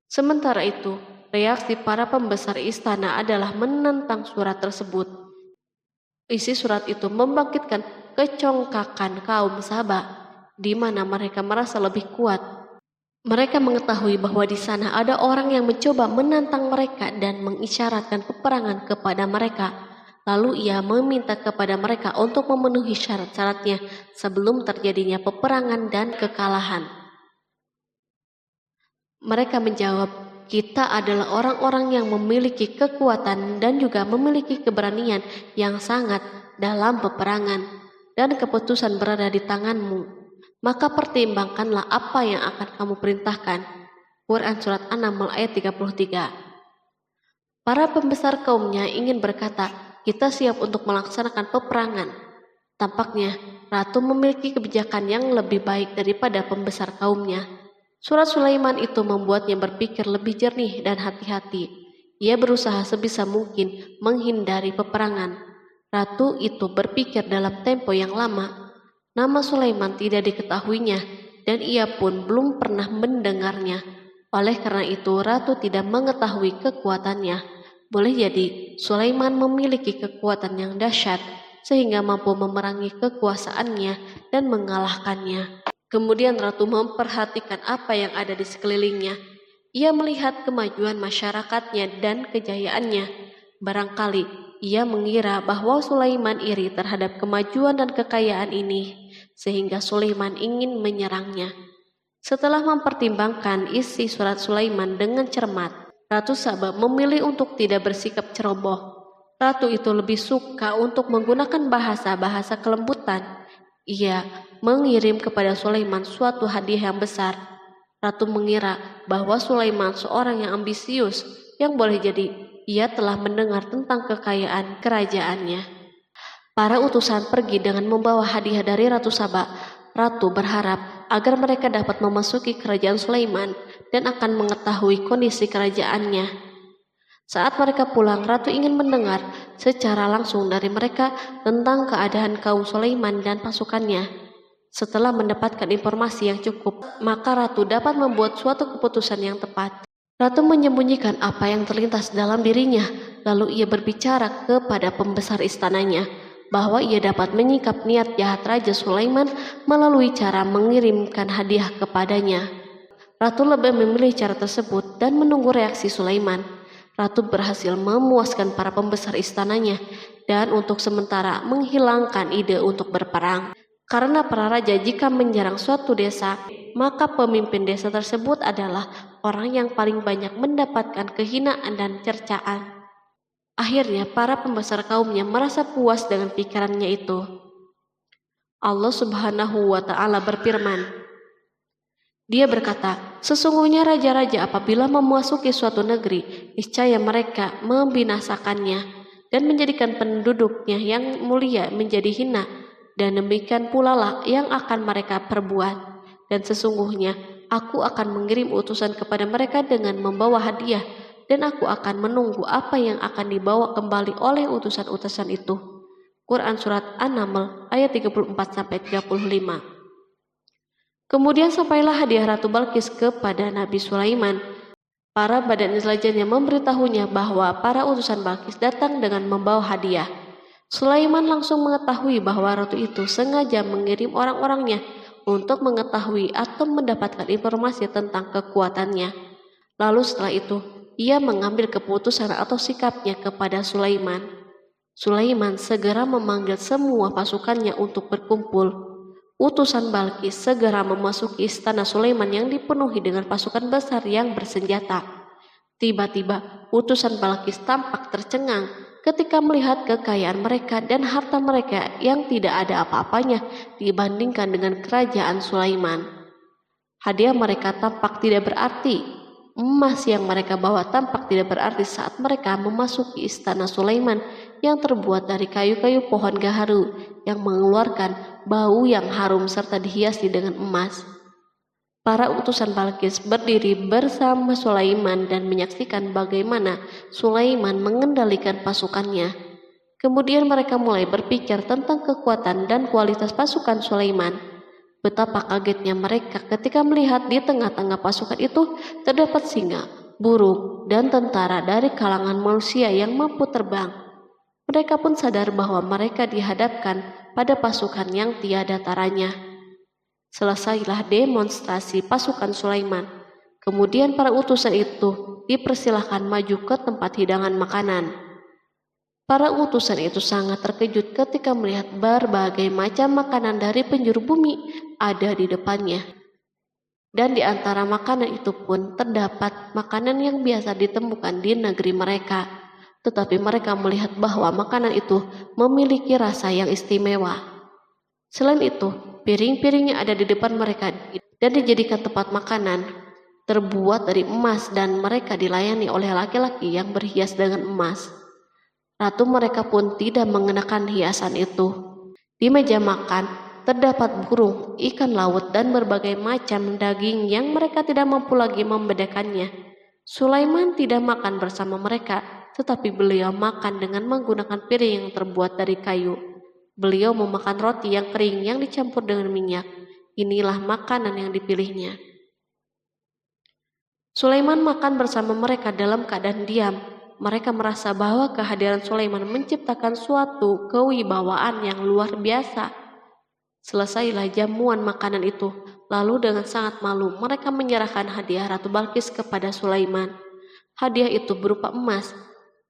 Sementara itu, reaksi para pembesar istana adalah menentang surat tersebut. Isi surat itu membangkitkan kecongkakan kaum Saba, di mana mereka merasa lebih kuat. Mereka mengetahui bahwa di sana ada orang yang mencoba menantang mereka dan mengisyaratkan peperangan kepada mereka. Lalu ia meminta kepada mereka untuk memenuhi syarat-syaratnya sebelum terjadinya peperangan dan kekalahan. Mereka menjawab, "Kita adalah orang-orang yang memiliki kekuatan dan juga memiliki keberanian yang sangat dalam peperangan, dan keputusan berada di tanganmu. Maka pertimbangkanlah apa yang akan kamu perintahkan." Quran Surat An-Naml ayat 33. Para pembesar kaumnya ingin berkata, "Kita siap untuk melaksanakan peperangan." Tampaknya ratu memiliki kebijakan yang lebih baik daripada pembesar kaumnya. Surat Sulaiman itu membuatnya berpikir lebih jernih dan hati-hati. Ia berusaha sebisa mungkin menghindari peperangan. Ratu itu berpikir dalam tempo yang lama. Nama Sulaiman tidak diketahuinya, dan ia pun belum pernah mendengarnya. Oleh karena itu, ratu tidak mengetahui kekuatannya. Boleh jadi Sulaiman memiliki kekuatan yang dahsyat sehingga mampu memerangi kekuasaannya dan mengalahkannya. Kemudian ratu memperhatikan apa yang ada di sekelilingnya. Ia melihat kemajuan masyarakatnya dan kejayaannya. Barangkali ia mengira bahwa Sulaiman iri terhadap kemajuan dan kekayaan ini, sehingga Sulaiman ingin menyerangnya. Setelah mempertimbangkan isi surat Sulaiman dengan cermat, Ratu Saba memilih untuk tidak bersikap ceroboh. Ratu itu lebih suka untuk menggunakan bahasa-bahasa kelembutan. Ia mengirim kepada Sulaiman suatu hadiah yang besar. Ratu mengira bahwa Sulaiman seorang yang ambisius, yang boleh jadi ia telah mendengar tentang kekayaan kerajaannya. Para utusan pergi dengan membawa hadiah dari Ratu Saba. Ratu berharap agar mereka dapat memasuki kerajaan Sulaiman dan akan mengetahui kondisi kerajaannya. Saat mereka pulang, Ratu ingin mendengar secara langsung dari mereka tentang keadaan kaum Sulaiman dan pasukannya. Setelah mendapatkan informasi yang cukup, maka Ratu dapat membuat suatu keputusan yang tepat. Ratu menyembunyikan apa yang terlintas dalam dirinya, lalu ia berbicara kepada pembesar istananya bahwa ia dapat menyingkap niat jahat Raja Sulaiman melalui cara mengirimkan hadiah kepadanya. Ratu lebih memilih cara tersebut dan menunggu reaksi Sulaiman. Ratu berhasil memuaskan para pembesar istananya dan untuk sementara menghilangkan ide untuk berperang. Karena para raja jika menyerang suatu desa, maka pemimpin desa tersebut adalah orang yang paling banyak mendapatkan kehinaan dan cercaan. Akhirnya para pembesar kaumnya merasa puas dengan pikirannya itu. Allah Subhanahu wa Ta'ala berfirman, Dia berkata, "Sesungguhnya raja-raja apabila memasuki suatu negeri, niscaya mereka membinasakannya dan menjadikan penduduknya yang mulia menjadi hina, dan demikian pula lah yang akan mereka perbuat. Dan sesungguhnya aku akan mengirim utusan kepada mereka dengan membawa hadiah, dan aku akan menunggu apa yang akan dibawa kembali oleh utusan-utusan itu." Quran Surat An-Naml ayat 34-35. Kemudian sampailah hadiah Ratu Balkis kepada Nabi Sulaiman. Para badan intelijennya memberitahunya bahwa para utusan Balkis datang dengan membawa hadiah. Sulaiman langsung mengetahui bahwa ratu itu sengaja mengirim orang-orangnya untuk mengetahui atau mendapatkan informasi tentang kekuatannya. Lalu setelah itu, ia mengambil keputusan atau sikapnya kepada Sulaiman. Sulaiman segera memanggil semua pasukannya untuk berkumpul. Utusan Balkis segera memasuki istana Sulaiman yang dipenuhi dengan pasukan besar yang bersenjata. Tiba-tiba, utusan Balkis tampak tercengang ketika melihat kekayaan mereka dan harta mereka yang tidak ada apa-apanya dibandingkan dengan kerajaan Sulaiman. Hadiah mereka tampak tidak berarti. Emas yang mereka bawa tampak tidak berarti saat mereka memasuki istana Sulaiman yang terbuat dari kayu-kayu pohon gaharu yang mengeluarkan bau yang harum serta dihiasi dengan emas. Para utusan Balkis berdiri bersama Sulaiman dan menyaksikan bagaimana Sulaiman mengendalikan pasukannya. Kemudian mereka mulai berpikir tentang kekuatan dan kualitas pasukan Sulaiman. Betapa kagetnya mereka ketika melihat di tengah-tengah pasukan itu terdapat singa, burung, dan tentara dari kalangan manusia yang mampu terbang. Mereka pun sadar bahwa mereka dihadapkan pada pasukan yang tiada taranya. Selesailah demonstrasi pasukan Sulaiman. Kemudian para utusan itu dipersilahkan maju ke tempat hidangan makanan. Para utusan itu sangat terkejut ketika melihat berbagai macam makanan dari penjuru bumi ada di depannya. Dan di antara makanan itu pun terdapat makanan yang biasa ditemukan di negeri mereka. Tetapi mereka melihat bahwa makanan itu memiliki rasa yang istimewa. Selain itu, piring-piring yang ada di depan mereka dan dijadikan tempat makanan terbuat dari emas dan mereka dilayani oleh laki-laki yang berhias dengan emas. Ratu mereka pun tidak mengenakan hiasan itu. Di meja makan terdapat burung, ikan laut, dan berbagai macam daging yang mereka tidak mampu lagi membedakannya. Sulaiman tidak makan bersama mereka, tetapi beliau makan dengan menggunakan piring yang terbuat dari kayu. Beliau memakan roti yang kering yang dicampur dengan minyak. Inilah makanan yang dipilihnya. Sulaiman makan bersama mereka dalam keadaan diam. Mereka merasa bahwa kehadiran Sulaiman menciptakan suatu kewibawaan yang luar biasa. Selesailah jamuan makanan itu. Lalu dengan sangat malu mereka menyerahkan hadiah Ratu Balkis kepada Sulaiman. Hadiah itu berupa emas,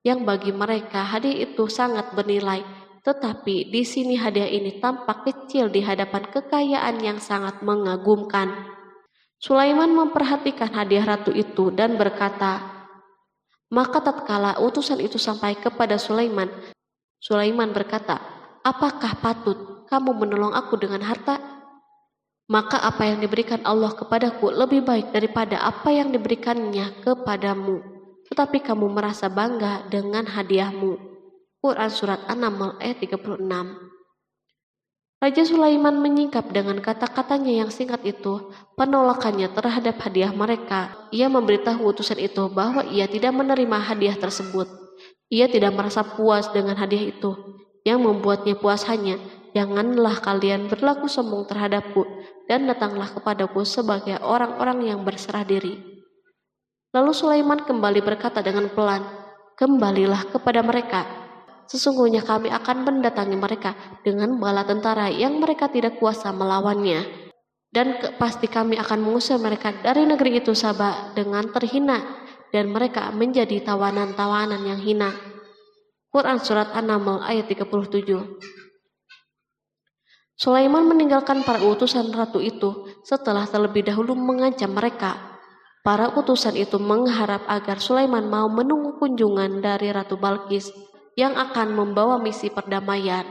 yang bagi mereka hadiah itu sangat bernilai. Tetapi di sini hadiah ini tampak kecil di hadapan kekayaan yang sangat mengagumkan. Sulaiman memperhatikan hadiah ratu itu dan berkata, maka tatkala utusan itu sampai kepada Sulaiman, Sulaiman berkata, apakah patut kamu menolong aku dengan harta? Maka apa yang diberikan Allah kepadaku lebih baik daripada apa yang diberikannya kepadamu. Tetapi kamu merasa bangga dengan hadiahmu. Quran Surat An-Naml ayat 36. Raja Sulaiman menyingkap dengan kata-katanya yang singkat itu penolakannya terhadap hadiah mereka. Ia memberitahu utusan itu bahwa ia tidak menerima hadiah tersebut. Ia tidak merasa puas dengan hadiah itu. Yang membuatnya puas hanya, janganlah kalian berlaku sombong terhadapku dan datanglah kepadaku sebagai orang-orang yang berserah diri. Lalu Sulaiman kembali berkata dengan pelan, kembalilah kepada mereka. Sesungguhnya kami akan mendatangi mereka dengan bala tentara yang mereka tidak kuasa melawannya. Dan pasti kami akan mengusir mereka dari negeri itu Saba dengan terhina dan mereka menjadi tawanan-tawanan yang hina. Quran Surat An-Naml ayat 37. Sulaiman meninggalkan para utusan ratu itu setelah terlebih dahulu mengancam mereka. Para utusan itu mengharap agar Sulaiman mau menunggu kunjungan dari Ratu Balkis yang akan membawa misi perdamaian.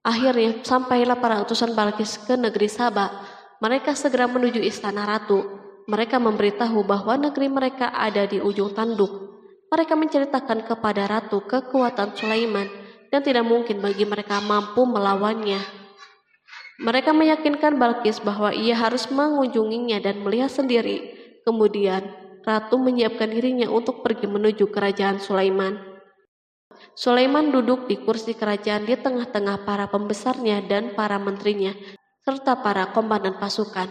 Akhirnya sampailah para utusan Balkis ke negeri Saba. Mereka segera menuju istana ratu. Mereka memberitahu bahwa negeri mereka ada di ujung tanduk. Mereka menceritakan kepada ratu kekuatan Sulaiman dan tidak mungkin bagi mereka mampu melawannya. Mereka meyakinkan Balkis bahwa ia harus mengunjunginya dan melihat sendiri. Kemudian ratu menyiapkan dirinya untuk pergi menuju kerajaan Sulaiman. Sulaiman duduk di kursi kerajaan di tengah-tengah para pembesarnya dan para menterinya, serta para komandan pasukan.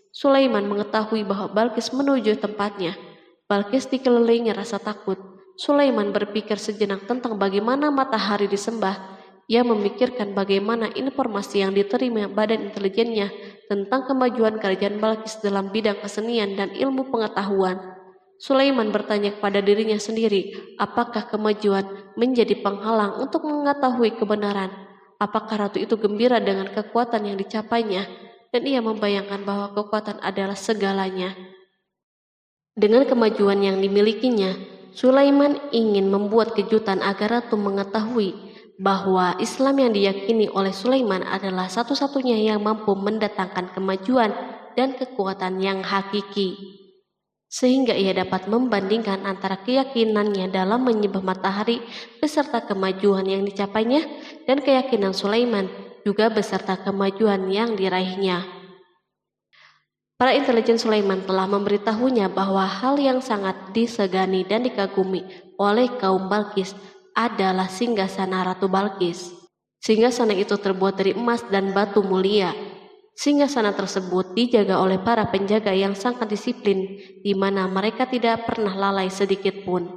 Sulaiman mengetahui bahwa Balkis menuju tempatnya. Balkis dikelilingi rasa takut. Sulaiman berpikir sejenak tentang bagaimana matahari disembah. Ia memikirkan bagaimana informasi yang diterima badan intelijennya tentang kemajuan kerajaan Balkis dalam bidang kesenian dan ilmu pengetahuan. Sulaiman bertanya kepada dirinya sendiri, apakah kemajuan menjadi penghalang untuk mengetahui kebenaran? Apakah ratu itu gembira dengan kekuatan yang dicapainya? Dan ia membayangkan bahwa kekuatan adalah segalanya. Dengan kemajuan yang dimilikinya, Sulaiman ingin membuat kejutan agar ratu mengetahui bahwa Islam yang diyakini oleh Sulaiman adalah satu-satunya yang mampu mendatangkan kemajuan dan kekuatan yang hakiki. sehingga ia dapat membandingkan antara keyakinannya dalam menyembah matahari beserta kemajuan yang dicapainya dan keyakinan Sulaiman juga beserta kemajuan yang diraihnya. Para intelijen Sulaiman telah memberitahunya bahwa hal yang sangat disegani dan dikagumi oleh kaum Balkis adalah singgasana Ratu Balkis. Singgasana itu terbuat dari emas dan batu mulia. Singgasana tersebut dijaga oleh para penjaga yang sangat disiplin, di mana mereka tidak pernah lalai sedikit pun.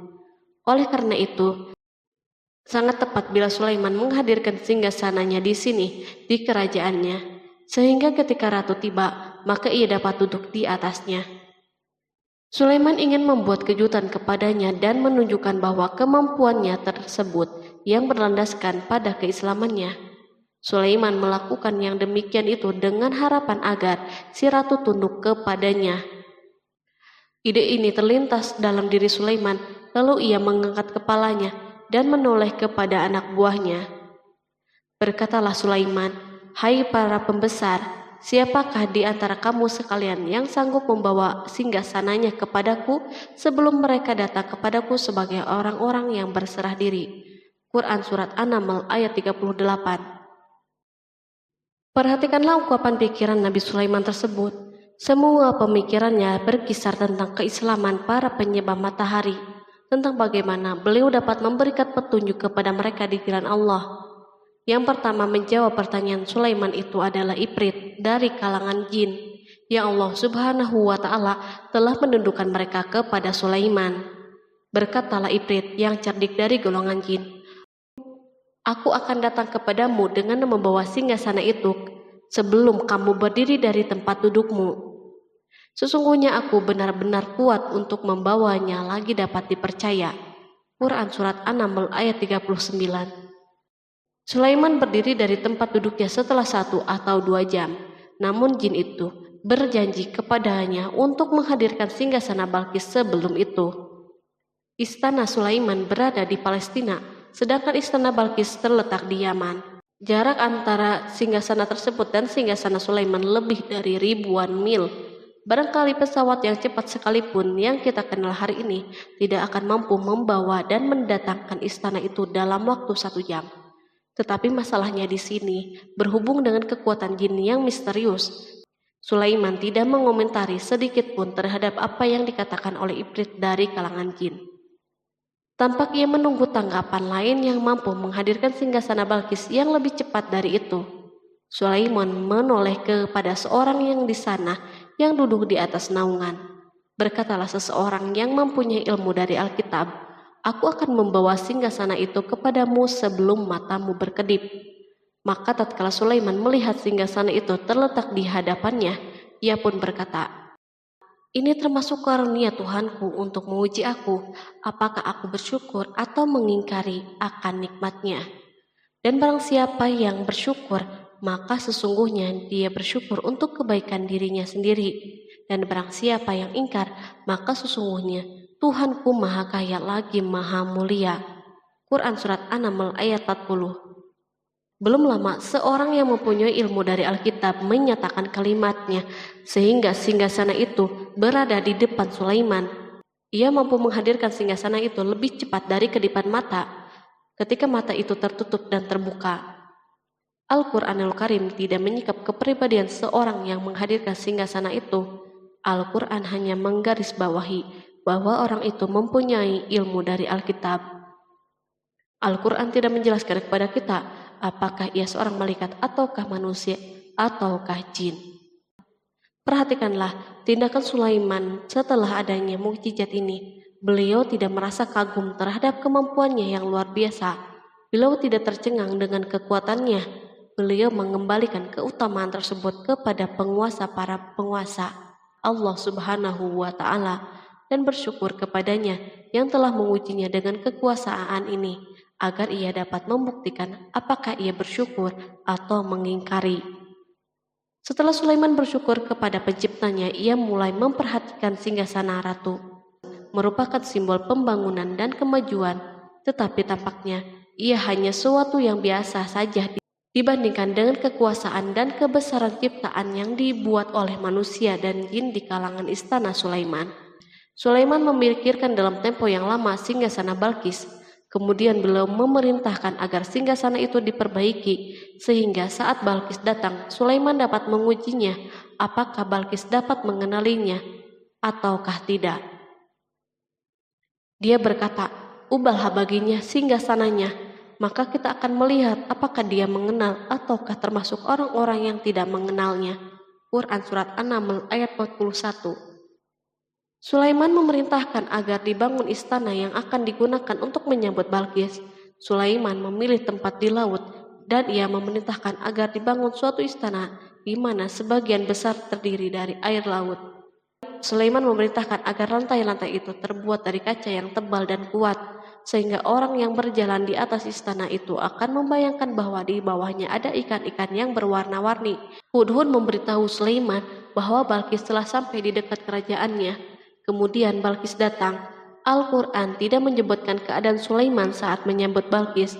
Oleh karena itu, sangat tepat bila Sulaiman menghadirkan singgasananya di sini, di kerajaannya, sehingga ketika ratu tiba, maka ia dapat duduk di atasnya. Sulaiman ingin membuat kejutan kepadanya dan menunjukkan bahwa kemampuannya tersebut yang berlandaskan pada keislamannya. Sulaiman melakukan yang demikian itu dengan harapan agar si ratu tunduk kepadanya. Ide ini terlintas dalam diri Sulaiman, lalu ia mengangkat kepalanya dan menoleh kepada anak buahnya. Berkatalah Sulaiman, "Hai para pembesar, siapakah di antara kamu sekalian yang sanggup membawa singgasananya kepadaku sebelum mereka datang kepadaku sebagai orang-orang yang berserah diri?" Quran Surat An-Naml ayat 38. Perhatikanlah ungkapan pikiran Nabi Sulaiman tersebut. Semua pemikirannya berkisar tentang keislaman para penyembah matahari, tentang bagaimana beliau dapat memberikan petunjuk kepada mereka di jalan Allah. Yang pertama menjawab pertanyaan Sulaiman itu adalah Ifrit dari kalangan jin, yang Allah Subhanahu wa Ta'ala telah menundukkan mereka kepada Sulaiman. Berkatalah Ifrit yang cerdik dari golongan jin, "Aku akan datang kepadamu dengan membawa singgasana itu sebelum kamu berdiri dari tempat dudukmu. Sesungguhnya aku benar-benar kuat untuk membawanya lagi dapat dipercaya." Quran Surat An-Naml ayat 39. Sulaiman berdiri dari tempat duduknya setelah 1 atau 2 jam. Namun jin itu berjanji kepadanya untuk menghadirkan singgasana Balkis sebelum itu. Istana Sulaiman berada di Palestina, sedangkan istana Balkis terletak di Yaman. Jarak antara singgasana tersebut dan singgasana Sulaiman lebih dari ribuan mil. Barangkali pesawat yang cepat sekalipun yang kita kenal hari ini tidak akan mampu membawa dan mendatangkan istana itu dalam waktu 1 jam. Tetapi masalahnya di sini berhubung dengan kekuatan jin yang misterius. Sulaiman tidak mengomentari sedikit pun terhadap apa yang dikatakan oleh Ifrit dari kalangan jin. Tampak ia menunggu tanggapan lain yang mampu menghadirkan singgasana Balkis yang lebih cepat dari itu. Sulaiman menoleh kepada seorang yang di sana yang duduk di atas naungan. Berkatalah seseorang yang mempunyai ilmu dari Alkitab, "Aku akan membawa singgasana itu kepadamu sebelum matamu berkedip." Maka tatkala Sulaiman melihat singgasana itu terletak di hadapannya, ia pun berkata, "Ini termasuk karunia Tuhanku untuk menguji aku, apakah aku bersyukur atau mengingkari akan nikmatnya. Dan barang siapa yang bersyukur, maka sesungguhnya dia bersyukur untuk kebaikan dirinya sendiri. Dan barang siapa yang ingkar, maka sesungguhnya Tuhanku maha kaya lagi maha mulia." Quran Surat An-Naml ayat 40. Belum lama, seorang yang mempunyai ilmu dari Alkitab menyatakan kalimatnya, sehingga singgasana itu berada di depan Sulaiman. Ia mampu menghadirkan singgasana itu lebih cepat dari kedipan mata, ketika mata itu tertutup dan terbuka. Al-Quranul Karim tidak menyikap kepribadian seorang yang menghadirkan singgasana itu. Al-Quran hanya menggarisbawahi bahwa orang itu mempunyai ilmu dari Alkitab. Al-Quran tidak menjelaskan kepada kita apakah ia seorang malaikat ataukah manusia ataukah jin. Perhatikanlah tindakan Sulaiman setelah adanya mukjizat ini. Beliau tidak merasa kagum terhadap kemampuannya yang luar biasa. Beliau tidak tercengang dengan kekuatannya. Beliau mengembalikan keutamaan tersebut kepada penguasa para penguasa, Allah Subhanahu wa Ta'ala, dan bersyukur kepadanya yang telah mengujinya dengan kekuasaan ini, agar ia dapat membuktikan apakah ia bersyukur atau mengingkari. Setelah Sulaiman bersyukur kepada penciptanya, ia mulai memperhatikan singgasana ratu. Merupakan simbol pembangunan dan kemajuan, tetapi tampaknya ia hanya sesuatu yang biasa saja dibandingkan dengan kekuasaan dan kebesaran ciptaan yang dibuat oleh manusia dan jin di kalangan istana Sulaiman. Sulaiman memikirkan dalam tempo yang lama singgasana Balkis. Kemudian beliau memerintahkan agar singgasana itu diperbaiki, sehingga saat Balkis datang, Sulaiman dapat mengujinya apakah Balkis dapat mengenalinya ataukah tidak. Dia berkata, "Ubahlah baginya singgasananya, maka kita akan melihat apakah dia mengenal ataukah termasuk orang-orang yang tidak mengenalnya." Quran Surat An-Naml ayat 41. Sulaiman memerintahkan agar dibangun istana yang akan digunakan untuk menyambut Balkis. Sulaiman memilih tempat di laut dan ia memerintahkan agar dibangun suatu istana di mana sebagian besar terdiri dari air laut. Sulaiman memerintahkan agar lantai-lantai itu terbuat dari kaca yang tebal dan kuat, sehingga orang yang berjalan di atas istana itu akan membayangkan bahwa di bawahnya ada ikan-ikan yang berwarna-warni. Hudhud memberitahu Sulaiman bahwa Balkis telah sampai di dekat kerajaannya. Kemudian Balkis datang. Al-Quran tidak menyebutkan keadaan Sulaiman saat menyambut Balkis,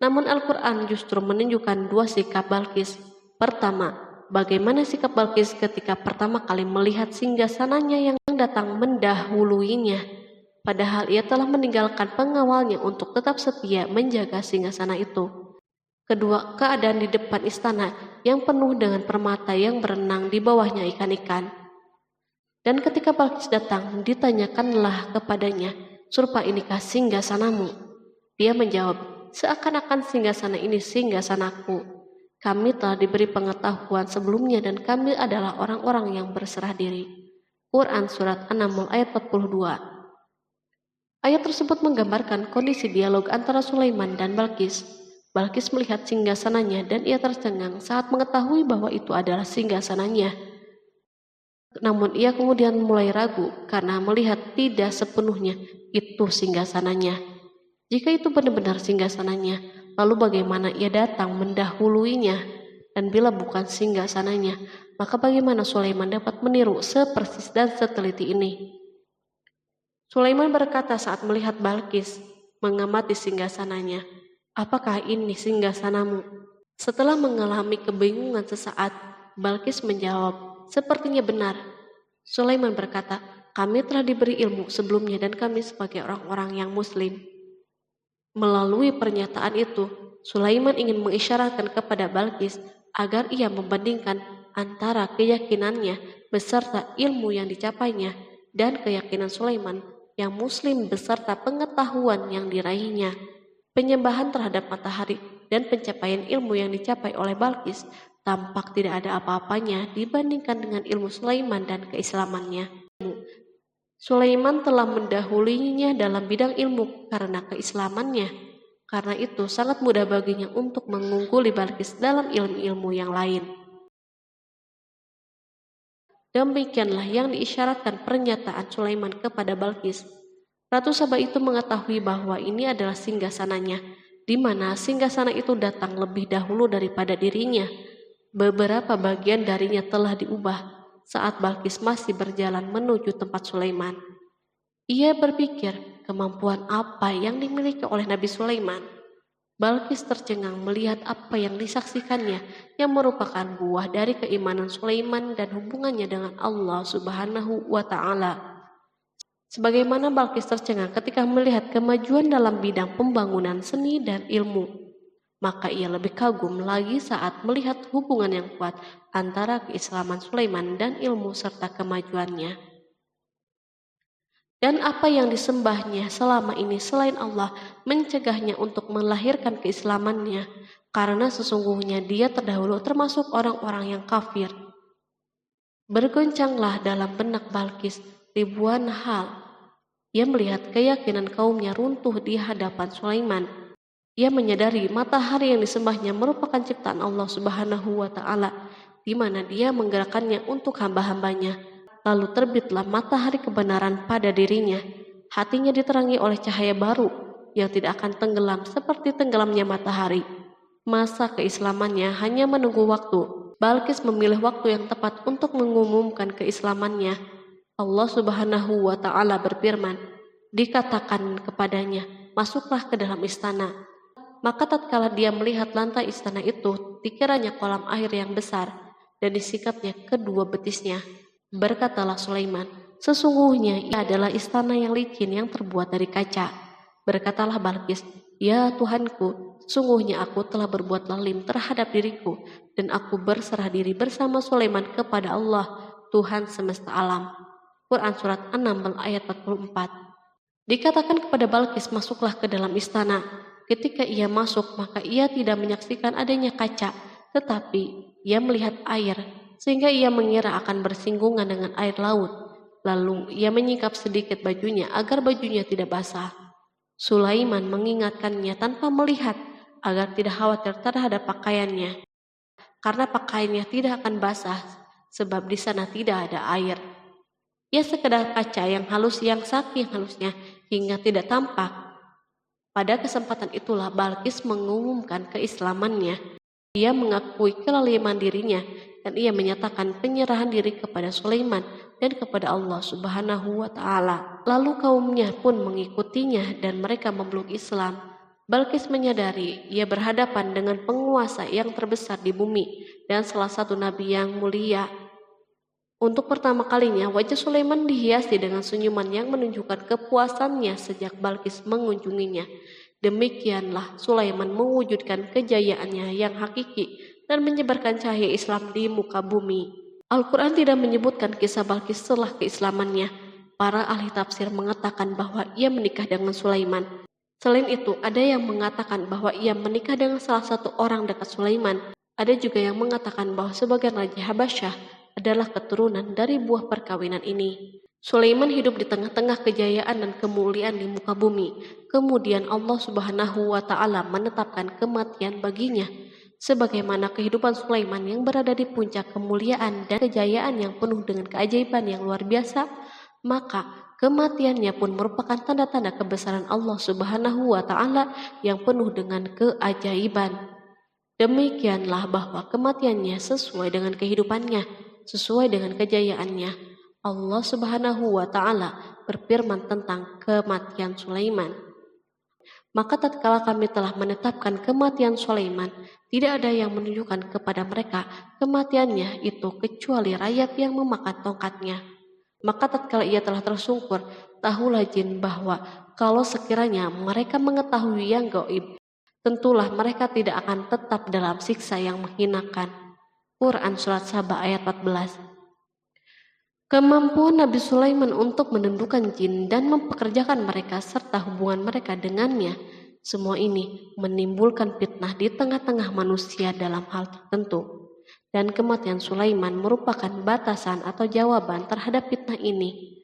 namun Al-Quran justru menunjukkan dua sikap Balkis. Pertama, bagaimana sikap Balkis ketika pertama kali melihat singgasananya yang datang mendahuluinya, padahal ia telah meninggalkan pengawalnya untuk tetap setia menjaga singgasana itu. Kedua, keadaan di depan istana yang penuh dengan permata yang berenang di bawahnya ikan-ikan. Dan ketika Balkis datang, ditanyakanlah kepadanya, "Serupa inikah singgasanamu?" Dia menjawab, "Seakan-akan singgasana ini singgasanaku. Kami telah diberi pengetahuan sebelumnya dan kami adalah orang-orang yang berserah diri." Quran Surat An-Naml ayat 42. Ayat tersebut menggambarkan kondisi dialog antara Sulaiman dan Balkis. Balkis melihat singgasananya dan ia tercengang saat mengetahui bahwa itu adalah singgasananya. Namun ia kemudian mulai ragu karena melihat tidak sepenuhnya itu singgasananya. Jika itu benar-benar singgasananya, lalu bagaimana ia datang mendahuluinya? Dan bila bukan singgasananya, maka bagaimana Sulaiman dapat meniru sepersis dan seteliti ini? Sulaiman berkata saat melihat Balkis mengamati singgasananya, "Apakah ini singgasanamu?" Setelah mengalami kebingungan sesaat, Balkis menjawab, "Sepertinya benar." Sulaiman berkata, "Kami telah diberi ilmu sebelumnya dan kami sebagai orang-orang yang muslim." Melalui pernyataan itu, Sulaiman ingin mengisyaratkan kepada Balkis agar ia membandingkan antara keyakinannya beserta ilmu yang dicapainya dan keyakinan Sulaiman yang muslim beserta pengetahuan yang diraihnya. Penyembahan terhadap matahari dan pencapaian ilmu yang dicapai oleh Balkis tampak tidak ada apa-apanya dibandingkan dengan ilmu Sulaiman dan keislamannya. Sulaiman telah mendahulinya dalam bidang ilmu karena keislamannya. Karena itu sangat mudah baginya untuk mengungguli Balkis dalam ilmu-ilmu yang lain. Demikianlah yang diisyaratkan pernyataan Sulaiman kepada Balkis. Ratu Saba itu mengetahui bahwa ini adalah singgasananya, di mana singgasana itu datang lebih dahulu daripada dirinya. Beberapa bagian darinya telah diubah saat Balkis masih berjalan menuju tempat Sulaiman. Ia berpikir kemampuan apa yang dimiliki oleh Nabi Sulaiman. Balkis tercengang melihat apa yang disaksikannya yang merupakan buah dari keimanan Sulaiman dan hubungannya dengan Allah Subhanahu wa Ta'ala. Sebagaimana Balkis tercengang ketika melihat kemajuan dalam bidang pembangunan seni dan ilmu, maka ia lebih kagum lagi saat melihat hubungan yang kuat antara keislaman Sulaiman dan ilmu serta kemajuannya. Dan apa yang disembahnya selama ini selain Allah mencegahnya untuk melahirkan keislamannya, karena sesungguhnya dia terdahulu termasuk orang-orang yang kafir. Bergoncanglah dalam benak Balkis ribuan hal. Ia melihat keyakinan kaumnya runtuh di hadapan Sulaiman. Ia menyadari matahari yang disembahnya merupakan ciptaan Allah Subhanahu wa Ta'ala, di mana dia menggerakkannya untuk hamba-hambanya. Lalu terbitlah matahari kebenaran pada dirinya. Hatinya diterangi oleh cahaya baru yang tidak akan tenggelam seperti tenggelamnya matahari. Masa keislamannya hanya menunggu waktu. Balkis memilih waktu yang tepat untuk mengumumkan keislamannya. Allah Subhanahu wa Ta'ala berfirman, dikatakan kepadanya, "Masuklah ke dalam istana." Maka tatkala dia melihat lantai istana itu, dikiranya kolam air yang besar dan disikapnya kedua betisnya. Berkatalah Sulaiman, Sesungguhnya ia adalah istana yang licin yang terbuat dari kaca. Berkatalah Balqis, "Ya Tuhanku, sesungguhnya aku telah berbuat zalim terhadap diriku, dan aku berserah diri bersama Sulaiman kepada Allah, Tuhan semesta alam." Quran Surat 6 ayat 44. Dikatakan kepada Balqis, masuklah ke dalam istana. Ketika ia masuk, maka ia tidak menyaksikan adanya kaca, tetapi ia melihat air, sehingga ia mengira akan bersinggungan dengan air laut. Lalu ia menyingkap sedikit bajunya agar bajunya tidak basah. Sulaiman mengingatkannya tanpa melihat agar tidak khawatir terhadap pakaiannya, karena pakaiannya tidak akan basah sebab di sana tidak ada air. Ia sekedar kaca yang halus yang saking halusnya hingga tidak tampak. Pada kesempatan itulah Balqis mengumumkan keislamannya. Ia mengakui kelaliman dirinya dan ia menyatakan penyerahan diri kepada Sulaiman dan kepada Allah Subhanahu wa Ta'ala. Lalu kaumnya pun mengikutinya dan mereka memeluk Islam. Balqis menyadari ia berhadapan dengan penguasa yang terbesar di bumi dan salah satu nabi yang mulia. Untuk pertama kalinya wajah Sulaiman dihiasi dengan senyuman yang menunjukkan kepuasannya sejak Balqis mengunjunginya. Demikianlah Sulaiman mewujudkan kejayaannya yang hakiki dan menyebarkan cahaya Islam di muka bumi. Al-Quran tidak menyebutkan kisah Balqis setelah keislamannya. Para ahli tafsir mengatakan bahwa ia menikah dengan Sulaiman. Selain itu, ada yang mengatakan bahwa ia menikah dengan salah satu orang dekat Sulaiman. Ada juga yang mengatakan bahwa sebagian Raja Habasyah adalah keturunan dari buah perkawinan ini. Sulaiman hidup di tengah-tengah kejayaan dan kemuliaan di muka bumi. Kemudian Allah Subhanahu wa Ta'ala menetapkan kematian baginya. Sebagaimana kehidupan Sulaiman yang berada di puncak kemuliaan dan kejayaan yang penuh dengan keajaiban yang luar biasa, maka kematiannya pun merupakan tanda-tanda kebesaran Allah Subhanahu wa Ta'ala yang penuh dengan keajaiban. Demikianlah bahwa kematiannya sesuai dengan kehidupannya, sesuai dengan kejayaannya. Allah Subhanahu wa Ta'ala berfirman tentang kematian Sulaiman. Maka tatkala kami telah menetapkan kematian Sulaiman, tidak ada yang menunjukkan kepada mereka kematiannya itu kecuali rayap yang memakan tongkatnya. Maka tatkala ia telah tersungkur, tahulah jin bahwa kalau sekiranya mereka mengetahui yang gaib, tentulah mereka tidak akan tetap dalam siksa yang menghinakan. Quran Surat Saba ayat 14. Kemampuan Nabi Sulaiman untuk menundukkan jin dan mempekerjakan mereka serta hubungan mereka dengannya, semua ini menimbulkan fitnah di tengah-tengah manusia dalam hal tertentu. Dan kematian Sulaiman merupakan batasan atau jawaban terhadap fitnah ini.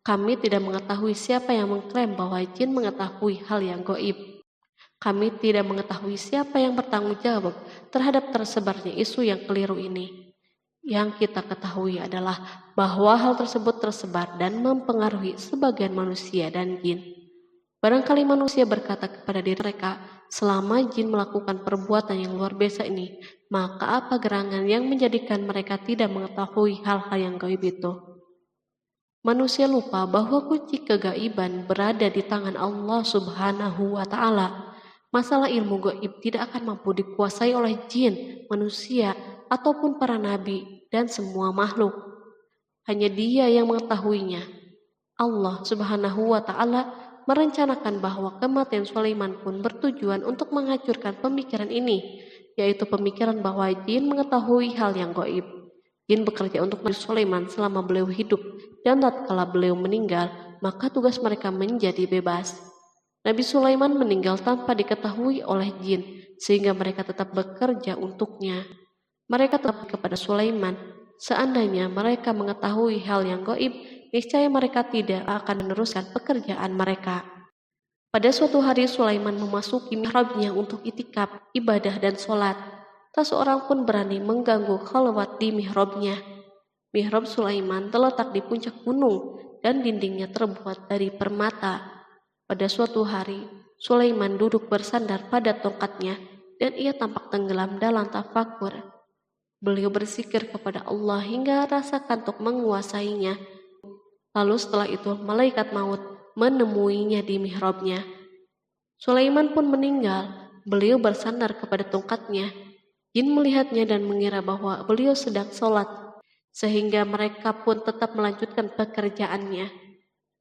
Kami tidak mengetahui siapa yang mengklaim bahwa jin mengetahui hal yang gaib. Kami tidak mengetahui siapa yang bertanggung jawab terhadap tersebarnya isu yang keliru ini. Yang kita ketahui adalah bahwa hal tersebut tersebar dan mempengaruhi sebagian manusia dan jin. Barangkali manusia berkata kepada diri mereka, selama jin melakukan perbuatan yang luar biasa ini, maka apa gerangan yang menjadikan mereka tidak mengetahui hal-hal yang gaib itu? Manusia lupa bahwa kunci kegaiban berada di tangan Allah Subhanahu wa Ta'ala. Masalah ilmu gaib tidak akan mampu dikuasai oleh jin, manusia, ataupun para nabi dan semua makhluk. Hanya Dia yang mengetahuinya. Allah Subhanahu wa Ta'ala merencanakan bahwa kematian Sulaiman pun bertujuan untuk menghancurkan pemikiran ini, yaitu pemikiran bahwa jin mengetahui hal yang gaib. Jin bekerja untuk Nabi Sulaiman selama beliau hidup, dan tatkala beliau meninggal, maka tugas mereka menjadi bebas. Nabi Sulaiman meninggal tanpa diketahui oleh jin, sehingga mereka tetap bekerja untuknya. Mereka tetap kepada Sulaiman. Seandainya mereka mengetahui hal yang gaib, niscaya mereka tidak akan meneruskan pekerjaan mereka. Pada suatu hari Sulaiman memasuki mihrabnya untuk itikaf, ibadah dan sholat. Tak seorang pun berani mengganggu khalwat di mihrabnya. Mihrab Sulaiman terletak di puncak gunung dan dindingnya terbuat dari permata. Pada suatu hari, Sulaiman duduk bersandar pada tongkatnya dan ia tampak tenggelam dalam tafakur. Beliau berzikir kepada Allah hingga rasa kantuk menguasainya. Lalu setelah itu malaikat maut menemuinya di mihrabnya. Sulaiman pun meninggal. Beliau bersandar kepada tongkatnya. Jin melihatnya dan mengira bahwa beliau sedang sholat. sehingga mereka pun tetap melanjutkan pekerjaannya.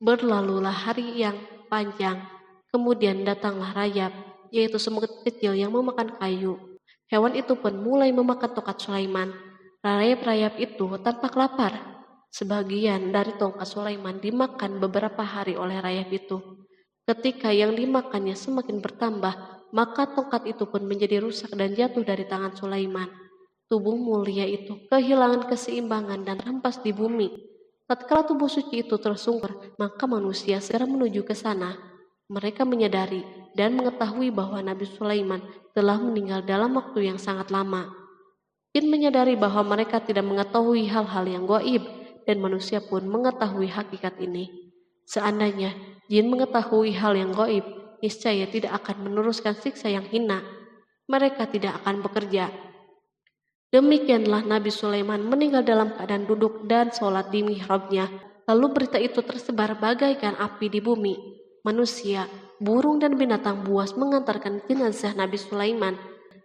Berlalulah hari yang panjang, kemudian datanglah rayap, yaitu semut kecil yang memakan kayu. Hewan itu pun mulai memakan tongkat Sulaiman. Rayap-rayap itu tampak lapar. Sebagian dari tongkat Sulaiman dimakan beberapa hari oleh rayap itu. Ketika yang dimakannya semakin bertambah, maka tongkat itu pun menjadi rusak dan jatuh dari tangan Sulaiman. Tubuh mulia itu kehilangan keseimbangan dan terhempas di bumi. Tatkala tubuh suci itu tersungkur, maka manusia segera menuju ke sana. Mereka menyadari dan mengetahui bahwa Nabi Sulaiman telah meninggal dalam waktu yang sangat lama. Jin menyadari bahwa mereka tidak mengetahui hal-hal yang gaib, dan manusia pun mengetahui hakikat ini. Seandainya jin mengetahui hal yang gaib, niscaya tidak akan meneruskan siksa yang hina. Mereka tidak akan bekerja. Demikianlah Nabi Sulaiman meninggal dalam keadaan duduk dan sholat di mihrabnya. Lalu berita itu tersebar bagaikan api di bumi. Manusia, burung dan binatang buas mengantarkan jenazah Nabi Sulaiman.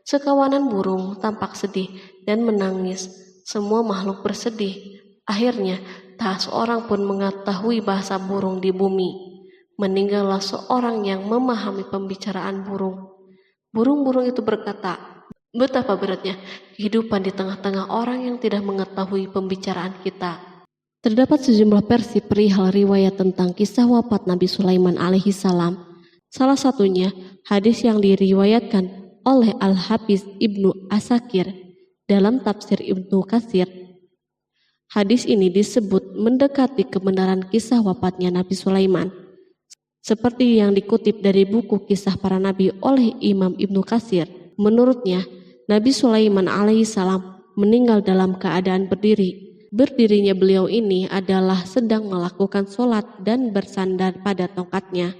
Sekawanan burung tampak sedih dan menangis. Semua makhluk bersedih. Akhirnya, tak seorang pun mengetahui bahasa burung di bumi. Meninggallah seorang yang memahami pembicaraan burung. Burung-burung itu berkata, "Betapa beratnya kehidupan di tengah-tengah orang yang tidak mengetahui pembicaraan kita." Terdapat sejumlah versi perihal riwayat tentang kisah wafat Nabi Sulaiman alaihi salam. Salah satunya hadis yang diriwayatkan oleh Al-Hafiz Ibnu Asakir dalam tafsir Ibnu Katsir. Hadis ini disebut mendekati kebenaran kisah wafatnya Nabi Sulaiman. Seperti yang dikutip dari buku Kisah Para Nabi oleh Imam Ibnu Katsir. Menurutnya, Nabi Sulaiman alaihissalam meninggal dalam keadaan berdiri. Berdirinya beliau ini adalah sedang melakukan sholat dan bersandar pada tongkatnya.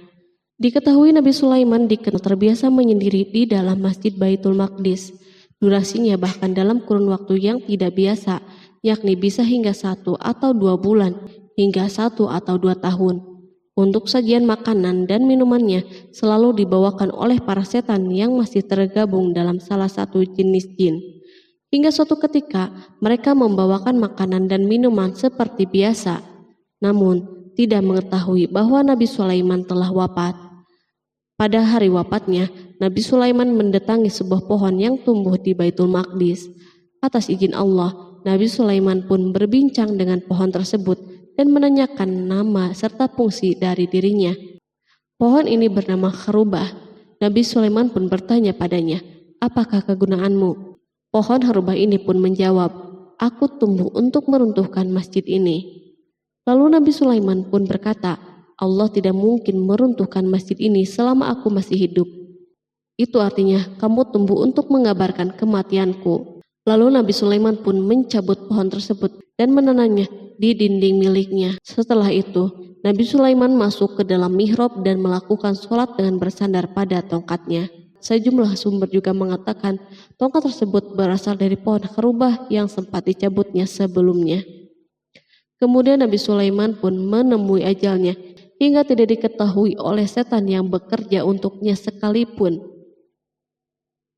Diketahui Nabi Sulaiman dikenal terbiasa menyendiri di dalam Masjid Baitul Maqdis. Durasinya bahkan dalam kurun waktu yang tidak biasa, yakni bisa hingga 1 atau 2 bulan, hingga 1 atau 2 tahun. Untuk sajian makanan dan minumannya selalu dibawakan oleh para setan yang masih tergabung dalam salah satu jenis jin. Hingga suatu ketika mereka membawakan makanan dan minuman seperti biasa, namun tidak mengetahui bahwa Nabi Sulaiman telah wafat. Pada hari wafatnya, Nabi Sulaiman mendatangi sebuah pohon yang tumbuh di Baitul Maqdis. Atas izin Allah, Nabi Sulaiman pun berbincang dengan pohon tersebut dan menanyakan nama serta fungsi dari dirinya. Pohon ini bernama Kharubah. Nabi Sulaiman pun bertanya padanya, "Apakah kegunaanmu?" Pohon Kharubah ini pun menjawab, "Aku tumbuh untuk meruntuhkan masjid ini." Lalu Nabi Sulaiman pun berkata, "Allah tidak mungkin meruntuhkan masjid ini selama aku masih hidup. Itu artinya kamu tumbuh untuk mengabarkan kematianku." Lalu Nabi Sulaiman pun mencabut pohon tersebut dan menanamnya di dinding miliknya. Setelah itu, Nabi Sulaiman masuk ke dalam mihrab dan melakukan sholat dengan bersandar pada tongkatnya. Sejumlah sumber juga mengatakan tongkat tersebut berasal dari pohon Kharubah yang sempat dicabutnya sebelumnya. Kemudian Nabi Sulaiman pun menemui ajalnya hingga tidak diketahui oleh setan yang bekerja untuknya sekalipun.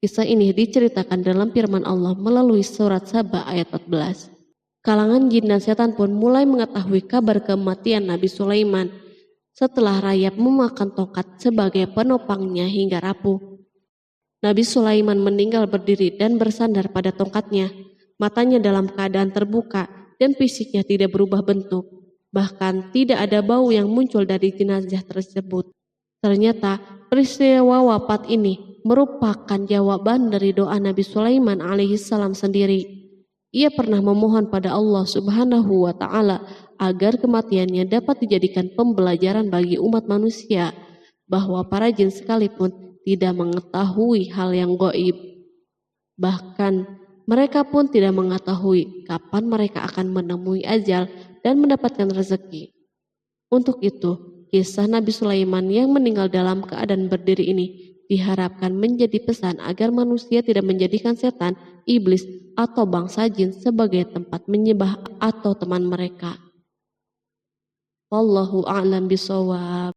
Kisah ini diceritakan dalam firman Allah melalui surat Saba ayat 14. Kalangan jin dan setan pun mulai mengetahui kabar kematian Nabi Sulaiman setelah rayap memakan tongkat sebagai penopangnya hingga rapuh. Nabi Sulaiman meninggal berdiri dan bersandar pada tongkatnya. Matanya dalam keadaan terbuka dan fisiknya tidak berubah bentuk. Bahkan tidak ada bau yang muncul dari jenazah tersebut. Ternyata peristiwa wafat ini merupakan jawaban dari doa Nabi Sulaiman alaihissalam sendiri. Ia pernah memohon pada Allah Subhanahu wa Ta'ala agar kematiannya dapat dijadikan pembelajaran bagi umat manusia, bahwa para jin sekalipun tidak mengetahui hal yang gaib. Bahkan mereka pun tidak mengetahui kapan mereka akan menemui ajal dan mendapatkan rezeki. Untuk itu, kisah Nabi Sulaiman yang meninggal dalam keadaan berdiri ini diharapkan menjadi pesan agar manusia tidak menjadikan setan, iblis, atau bangsa jin sebagai tempat menyembah atau teman mereka. Wallahu a'lam bishawab.